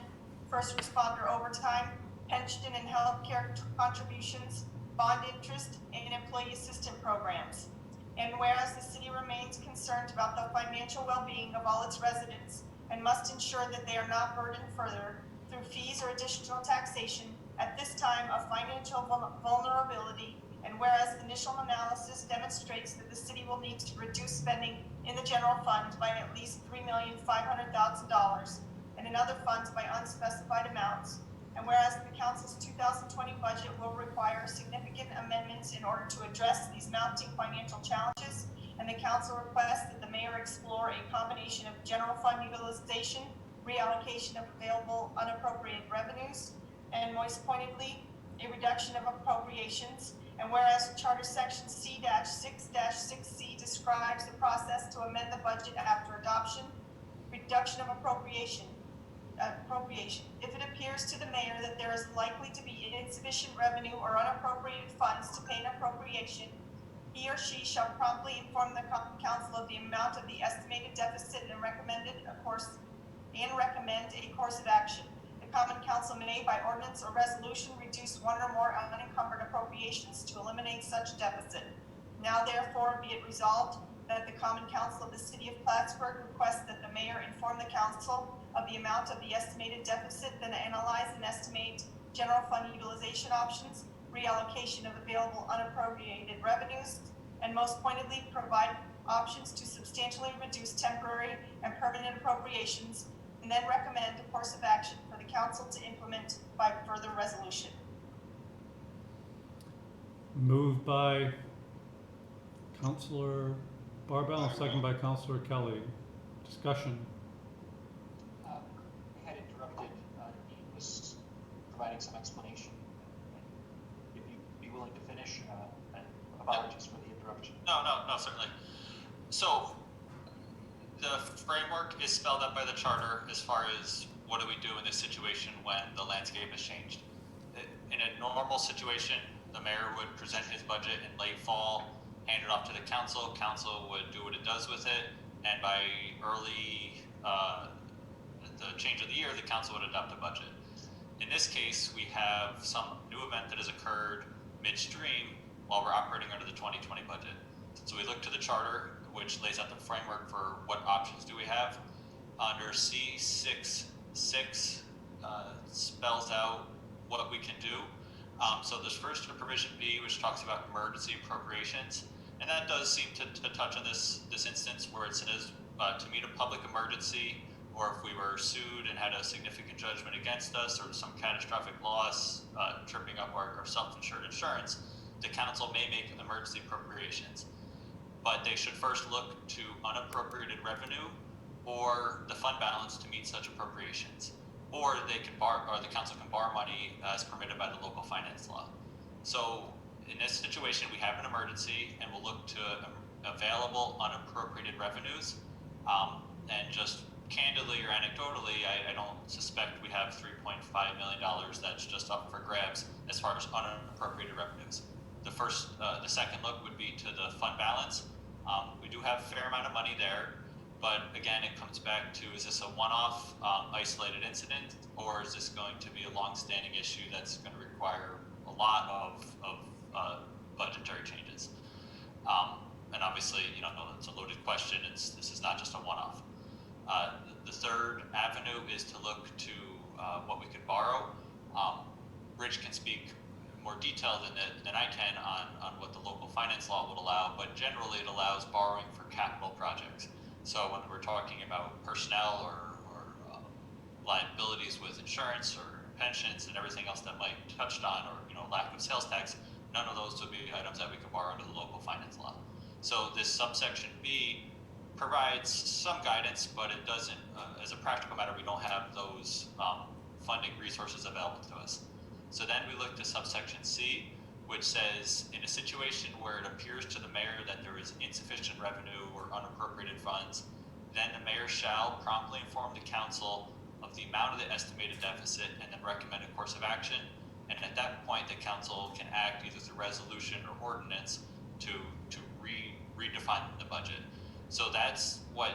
first responder overtime, pension and healthcare contributions, bond interest, and employee assistance programs. And whereas the city remains concerned about the financial well-being of all its residents and must ensure that they are not burdened further through fees or additional taxation at this time of financial vulnerability, and whereas initial analysis demonstrates that the city will need to reduce spending in the general fund by at least $3,500,000 and in other funds by unspecified amounts, and whereas the council's 2020 budget will require significant amendments in order to address these mounting financial challenges, and the council requests that the mayor explore a combination of general fund utilization, reallocation of available unappropriated revenues, and most pointedly, a reduction of appropriations. And whereas Charter Section C-6-6C describes the process to amend the budget after adoption, reduction of appropriation. If it appears to the mayor that there is likely to be insufficient revenue or unappropriated funds to pay an appropriation, he or she shall promptly inform the council of the amount of the estimated deficit and recommend a course of action. The Common Council may, by ordinance or resolution, reduce one or more unencumbered appropriations to eliminate such deficit. Now therefore be it resolved that the Common Council of the City of Plattsburgh requests that the mayor inform the council of the amount of the estimated deficit, then analyze and estimate general fund utilization options, reallocation of available unappropriated revenues, and most pointedly provide options to substantially reduce temporary and permanent appropriations, and then recommend a course of action for the council to implement by further resolution. Moved by Councillor Barbell, second by Councillor Kelly. Discussion. I had interrupted, he was providing some explanation. If you'd be willing to finish, and apologies for the interruption. No, certainly. So, the framework is spelled out by the charter as far as what do we do in this situation when the landscape has changed. In a normal situation, the mayor would present his budget in late fall, hand it off to the council. Council would do what it does with it, and by early the change of the year, the council would adopt a budget. In this case, we have some new event that has occurred midstream while we're operating under the 2020 budget. So we look to the charter, which lays out the framework for what options do we have. Under C-6-6 spells out what we can do. So there's first a provision B, which talks about emergency appropriations, and that does seem to touch on this instance where it says to meet a public emergency, or if we were sued and had a significant judgment against us, or some catastrophic loss tripping up our self-insured insurance, the council may make emergency appropriations. But they should first look to unappropriated revenue or the fund balance to meet such appropriations. Or they can or the council can borrow money as permitted by the local finance law. So in this situation, we have an emergency, and we'll look to available unappropriated revenues. And just candidly or anecdotally, I don't suspect we have $3.5 million that's just up for grabs as far as unappropriated revenues. The second look would be to the fund balance. We do have a fair amount of money there, but again, it comes back to, is this a one-off isolated incident, or is this going to be a long-standing issue that's going to require a lot of budgetary changes? And obviously, it's a loaded question. This is not just a one-off. The third avenue is to look to what we could borrow. Rich can speak more detail than I can on what the local finance law would allow, but generally it allows borrowing for capital projects. So when we're talking about personnel or liabilities with insurance or pensions and everything else that Mike touched on, or lack of sales tax, none of those would be items that we could borrow under the local finance law. So this subsection B provides some guidance, but it doesn't, as a practical matter, we don't have those funding resources available to us. So then we look to subsection C, which says, in a situation where it appears to the mayor that there is insufficient revenue or unappropriated funds, then the mayor shall promptly inform the council of the amount of the estimated deficit and then recommend a course of action. And at that point, the council can act either through resolution or ordinance to redefine the budget. So that's what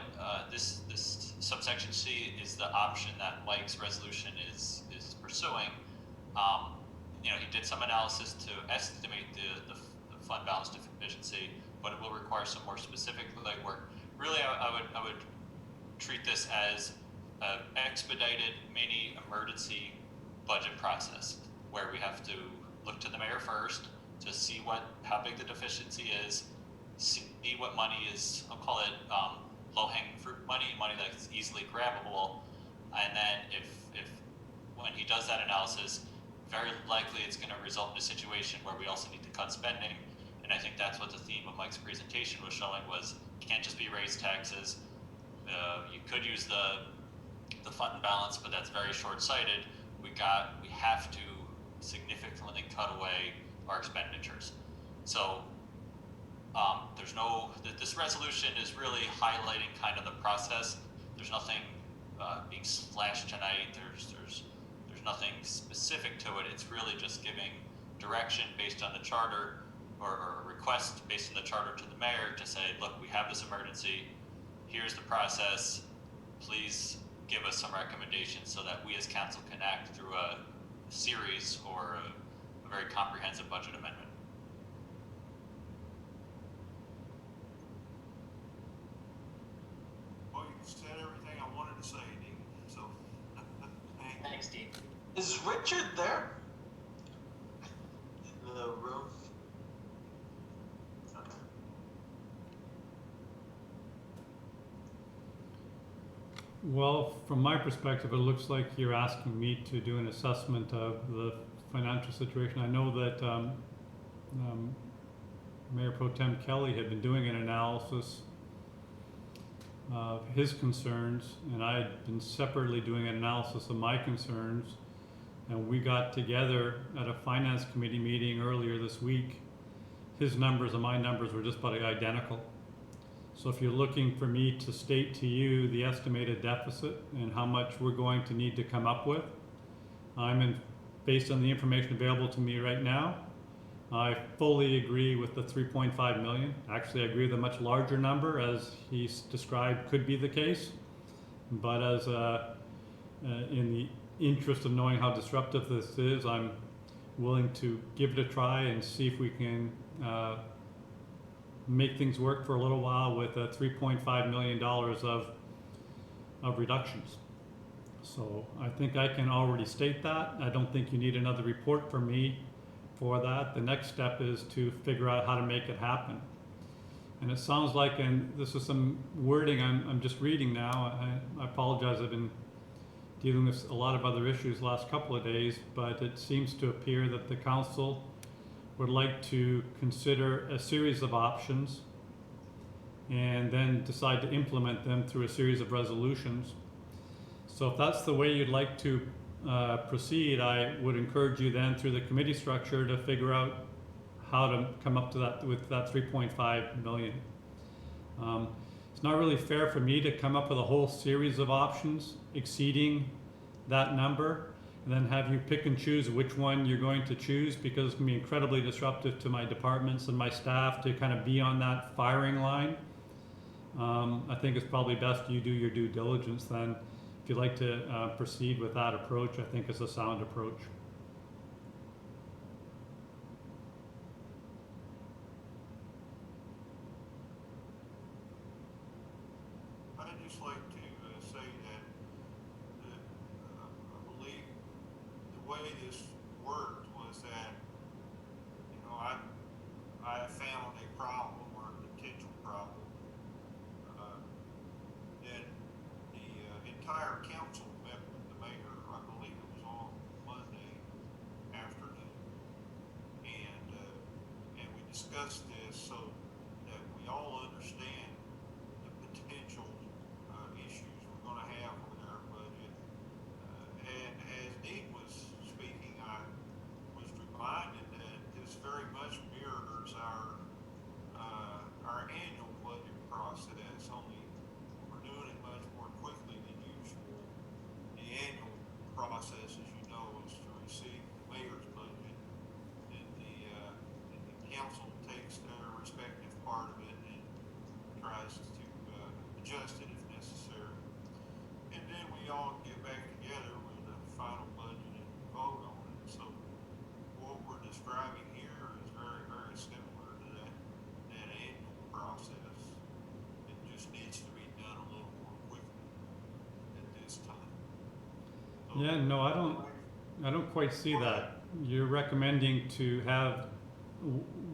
this subsection C is, the option that Mike's resolution is pursuing. You know, he did some analysis to estimate the fund balance deficiency, but it will require some more specific legwork. Really, I would treat this as an expedited mini emergency budget process, where we have to look to the mayor first to see how big the deficiency is, see what money is, I'll call it low-hanging fruit money that's easily grabbable, and then if when he does that analysis, very likely it's going to result in a situation where we also need to cut spending. And I think that's what the theme of Mike's presentation was showing, was you can't just be raise taxes. You could use the fund balance, but that's very short-sighted. We have to significantly cut away our expenditures. So this resolution is really highlighting kind of the process. There's nothing being slashed tonight. There's nothing specific to it. It's really just giving direction based on the charter, or a request based on the charter to the mayor to say, look, we have this emergency. Here's the process. Please give us some recommendations so that we as council can act through a series or a very comprehensive budget amendment. Well, you've said everything I wanted to say, Dean. So, Thanks, Dean. Is Richard there? In the room? Okay. Well, from my perspective, it looks like you're asking me to do an assessment of the financial situation. I know that Mayor Pro Tem Kelly had been doing an analysis of his concerns, and I had been separately doing an analysis of my concerns, and we got together at a finance committee meeting earlier this week. His numbers and my numbers were just about identical. So if you're looking for me to state to you the estimated deficit and how much we're going to need to come up with, based on the information available to me right now, I fully agree with the 3.5 million. Actually, I agree with a much larger number, as he's described could be the case. But as in the interest of knowing how disruptive this is, I'm willing to give it a try and see if we can make things work for a little while with $3.5 million of reductions. So I think I can already state that. I don't think you need another report from me for that. The next step is to figure out how to make it happen. And it sounds like, and this is some wording I'm just reading now, I apologize, I've been dealing with a lot of other issues the last couple of days, but it seems to appear that the council would like to consider a series of options and then decide to implement them through a series of resolutions. So if that's the way you'd like to proceed, I would encourage you then through the committee structure to figure out how to come up to that with that 3.5 million. It's not really fair for me to come up with a whole series of options exceeding that number and then have you pick and choose which one you're going to choose, because it's going to be incredibly disruptive to my departments and my staff to kind of be on that firing line. I think it's probably best you do your due diligence then. If you'd like to proceed with that approach, I think it's a sound approach. I'd just like to say that I believe the way this worked was that, I found a problem or a potential problem. Then the entire council met with the mayor, I believe it was on Monday afternoon, and discuss this so that we all understand the potential issues we're going to have with our budget. As Dean was speaking, I was reminded that this very much mirrors our annual budget process, only we're doing it much more quickly than usual. The annual process, as you know, is to receive the mayor's budget, and the council takes their respective part of it and tries to adjust it if necessary. And then we all get back together with a final budget and vote on it. So what we're describing here is very, very similar to that annual process. It just needs to be done a little more quickly at this time. So Yeah, no, I don't quite see that. You're recommending to have,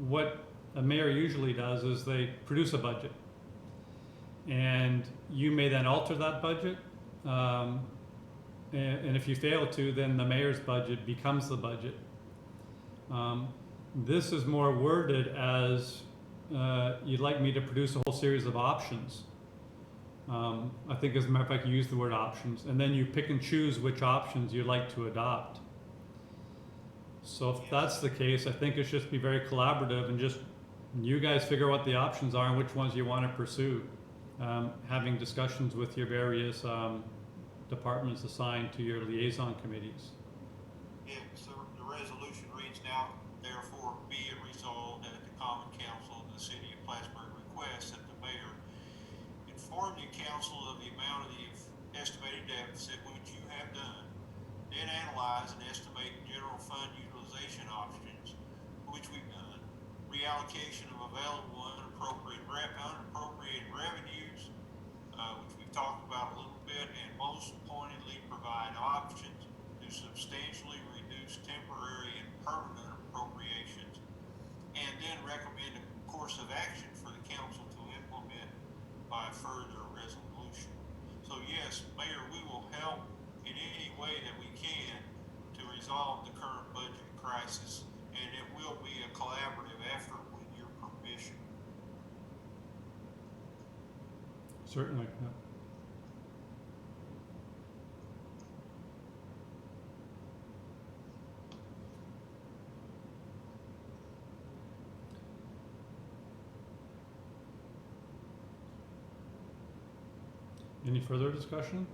what a mayor usually does is they produce a budget. And you may then alter that budget. And if you fail to, then the mayor's budget becomes the budget. This is more worded as you'd like me to produce a whole series of options. I think as a matter of fact you use the word options, and then you pick and choose which options you'd like to adopt. So if that's the case, I think it should just be very collaborative and just you guys figure out what the options are and which ones you want to pursue. Having discussions with your various departments assigned to your liaison committees. yeah, so the resolution reads now, therefore be it resolved that the Common Council of the City of Plattsburgh requests that the mayor inform the council of the amount of the estimated deficit which you have done, then analyze and estimate general fund utilization options, which we've done, reallocation of available unappropriated revenues, which we've talked about a little bit, and most pointedly provide options to substantially reduce temporary and permanent appropriations, and then recommend a course of action for the council to implement by further resolution. So yes, Mayor, we will help in any way that we can to resolve the current budget crisis, and it will be a collaborative effort with your permission. Certainly. Yeah. Any further discussion?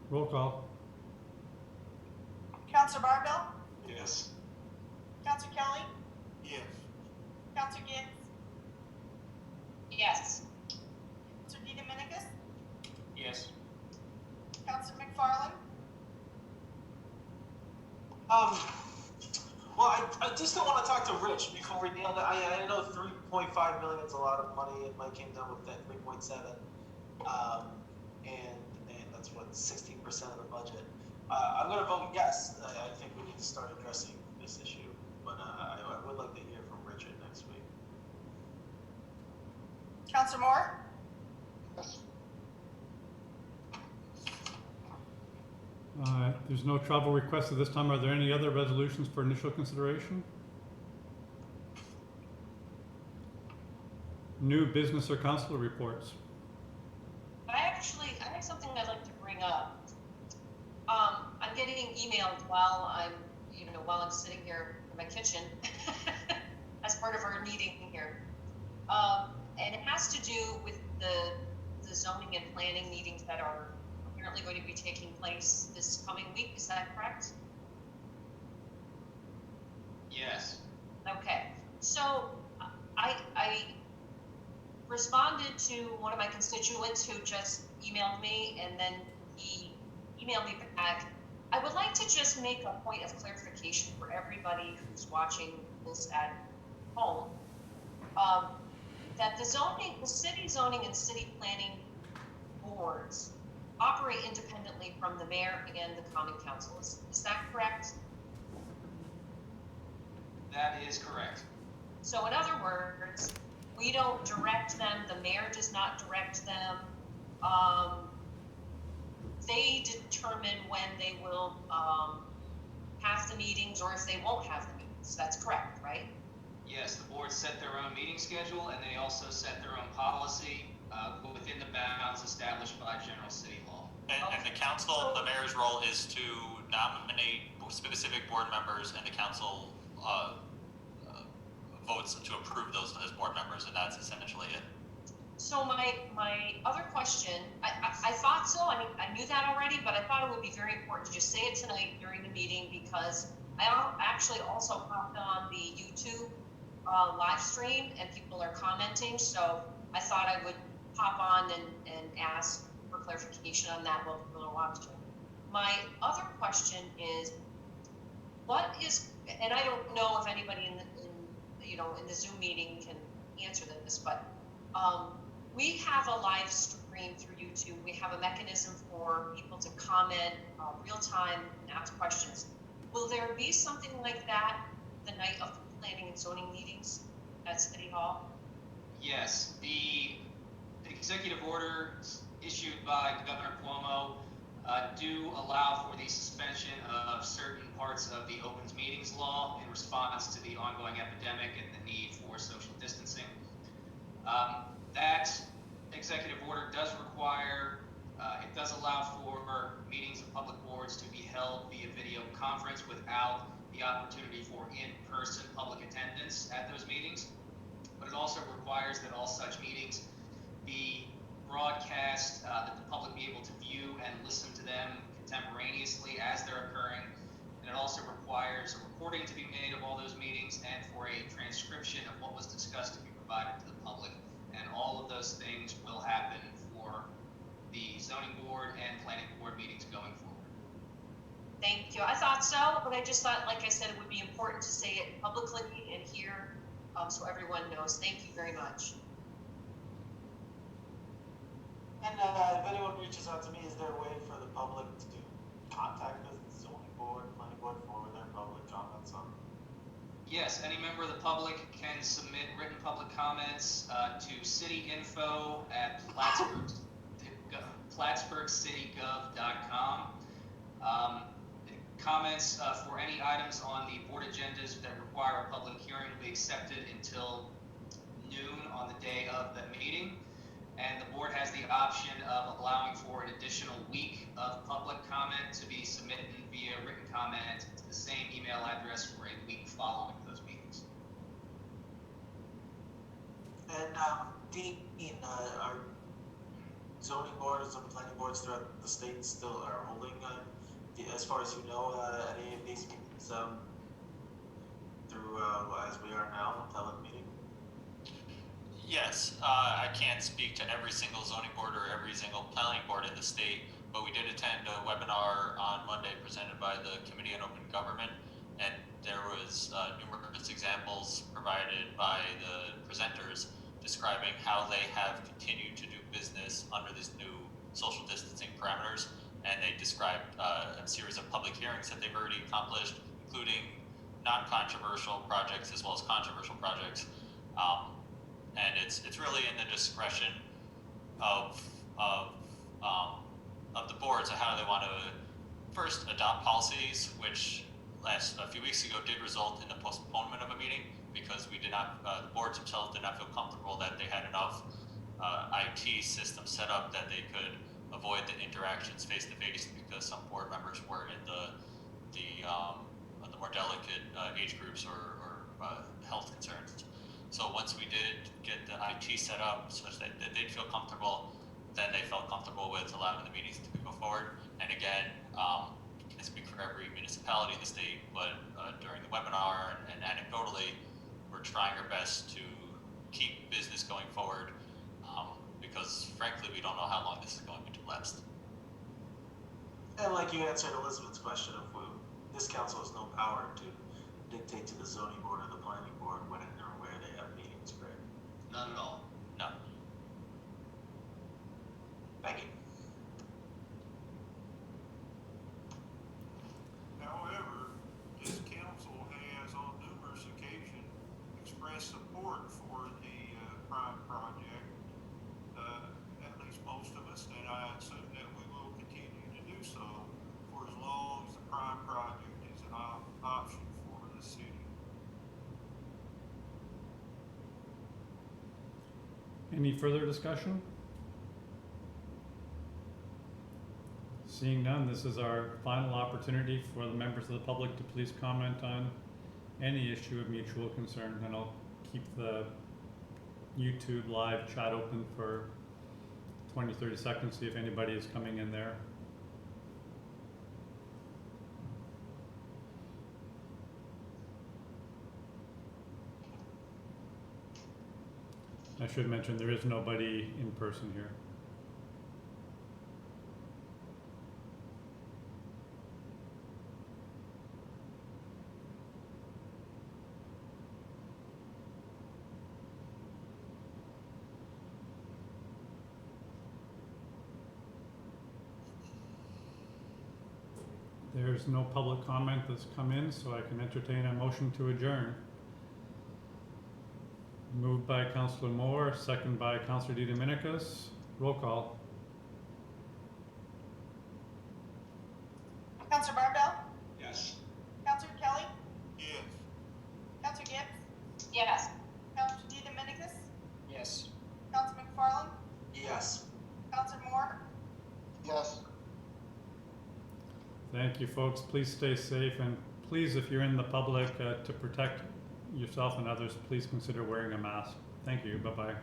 Roll call. Counselor Barville, Yes. Counselor Kelly, Yes. Counselor Gibbs, Yes. Counselor DeDominicis, Yes. Counselor McFarland, Well, I just don't want to talk to Rich before we nail that. I know 3.5 million is a lot of money. It might came down with that 3.7, and that's what 16% of the budget. I'm going to vote yes. I think we need to start addressing this issue, but I would like to hear from Richard next week. Counselor Moore, There's no travel requests at this time. Are there any other resolutions for initial consideration? New business or council reports? I have something I'd like to bring up. I'm getting emailed while I'm sitting here in my kitchen as part of our meeting here. And it has to do with the zoning and planning meetings that are apparently going to be taking place this coming week. Is that correct? Yes. Okay. So I responded to one of my constituents who just emailed me, and then he emailed me back. I would like to just make a point of clarification for everybody who's watching this at home, that the city zoning and city planning boards operate independently from the mayor and the common council. Is that correct? That is correct. So in other words, we don't direct them, the mayor does not direct them. They determine when they will have the meetings or if they won't have the meetings. That's correct, right? Yes, the board set their own meeting schedule, and they also set their own policy within the bounds established by general city law. And the council, the mayor's role is to nominate specific board members, and the council votes to approve those as board members, and that's essentially it. So my other question, I thought so, I mean, I knew that already, but I thought it would be very important to just say it tonight during the meeting, because I actually also hopped on the YouTube live stream and people are commenting, so I thought I would hop on and ask for clarification on that while people are watching. My other question is, what is, and I don't know if anybody in the Zoom meeting can answer this, but we have a live stream through YouTube. We have a mechanism for people to comment real time and ask questions. Will there be something like that the night of the planning and zoning meetings at City Hall? Yes, the executive orders issued by Governor Cuomo do allow for the suspension of certain parts of the opens meetings law in response to the ongoing epidemic and the need for social distancing. That executive order does require, it does allow for meetings of public boards to be held via video conference without the opportunity for in-person public attendance at those meetings. But it also requires that all such meetings be broadcast, that the public be able to view and listen to them contemporaneously as they're occurring. And it also requires a recording to be made of all those meetings and for a transcription of what was discussed to be provided to the public. And all of those things will happen for the zoning board and planning board meetings going forward. Thank you. I thought so, but I just thought, like I said, it would be important to say it publicly and here so everyone knows. Thank you very much. And if anyone reaches out to me, is there a way for the public to contact the zoning board, planning board for their public comments on? Yes, any member of the public can submit written public comments to plattsburghcitygov.com. Comments for any items on the board agendas that require a public hearing will be accepted until noon on the day of the meeting. And the board has the option of allowing for an additional week of public comment to be submitted via written comment to the same email address for a week following those meetings. And Dean, are zoning boards and planning boards throughout the state still are holding, as far as you know, any of these meetings through as we are now, telemeeting? Yes, I can't speak to every single zoning board or every single planning board in the state, but we did attend a webinar on Monday presented by the Committee on Open Government, and there was numerous examples provided by the presenters describing how they have continued to do business under these new social distancing parameters, and they described a series of public hearings that they've already accomplished, including non-controversial projects as well as controversial projects. And it's really in the discretion of the boards of how they want to first adopt policies, which a few weeks ago did result in the postponement of a meeting because we did not, the boards themselves did not feel comfortable that they had enough IT systems set up that they could avoid the interactions face to face because some board members were in the more delicate age groups or health concerns. So once we did get the IT set up such that they'd feel comfortable, then they felt comfortable with allowing the meetings to go forward. And again, I can't speak for every municipality in the state, but during the webinar and anecdotally, we're trying our best to keep business going forward because frankly, we don't know how long this is going to last. And like you answered Elizabeth's question of this council has no power to dictate to the zoning board or the planning board when and where they have meetings, correct? None at all. No. Thank you. However, this council has on numerous occasions expressed support for the Prime project, at least most of us, and I assume that we will continue to do so for as long as the Prime project is an option. Any further discussion? Seeing none, this is our final opportunity for the members of the public to please comment on any issue of mutual concern, and I'll keep the YouTube live chat open for 20-30 seconds, see if anybody is coming in there. I should mention there is nobody in person here. There's no public comment that's come in, so I can entertain a motion to adjourn. Moved by Councillor Moore, second by Councillor DeDominicus. Roll call. Councillor Barbell, Yes. Councillor Kelly, Yes. Councillor Gibbs, Yes. Councillor DeDominicus, Yes. Councillor McFarland, Yes. Councillor Moore. Yes. Thank you, folks. Please stay safe, and please, if you're in the public, to protect yourself and others, please consider wearing a mask. Thank you. Bye-bye.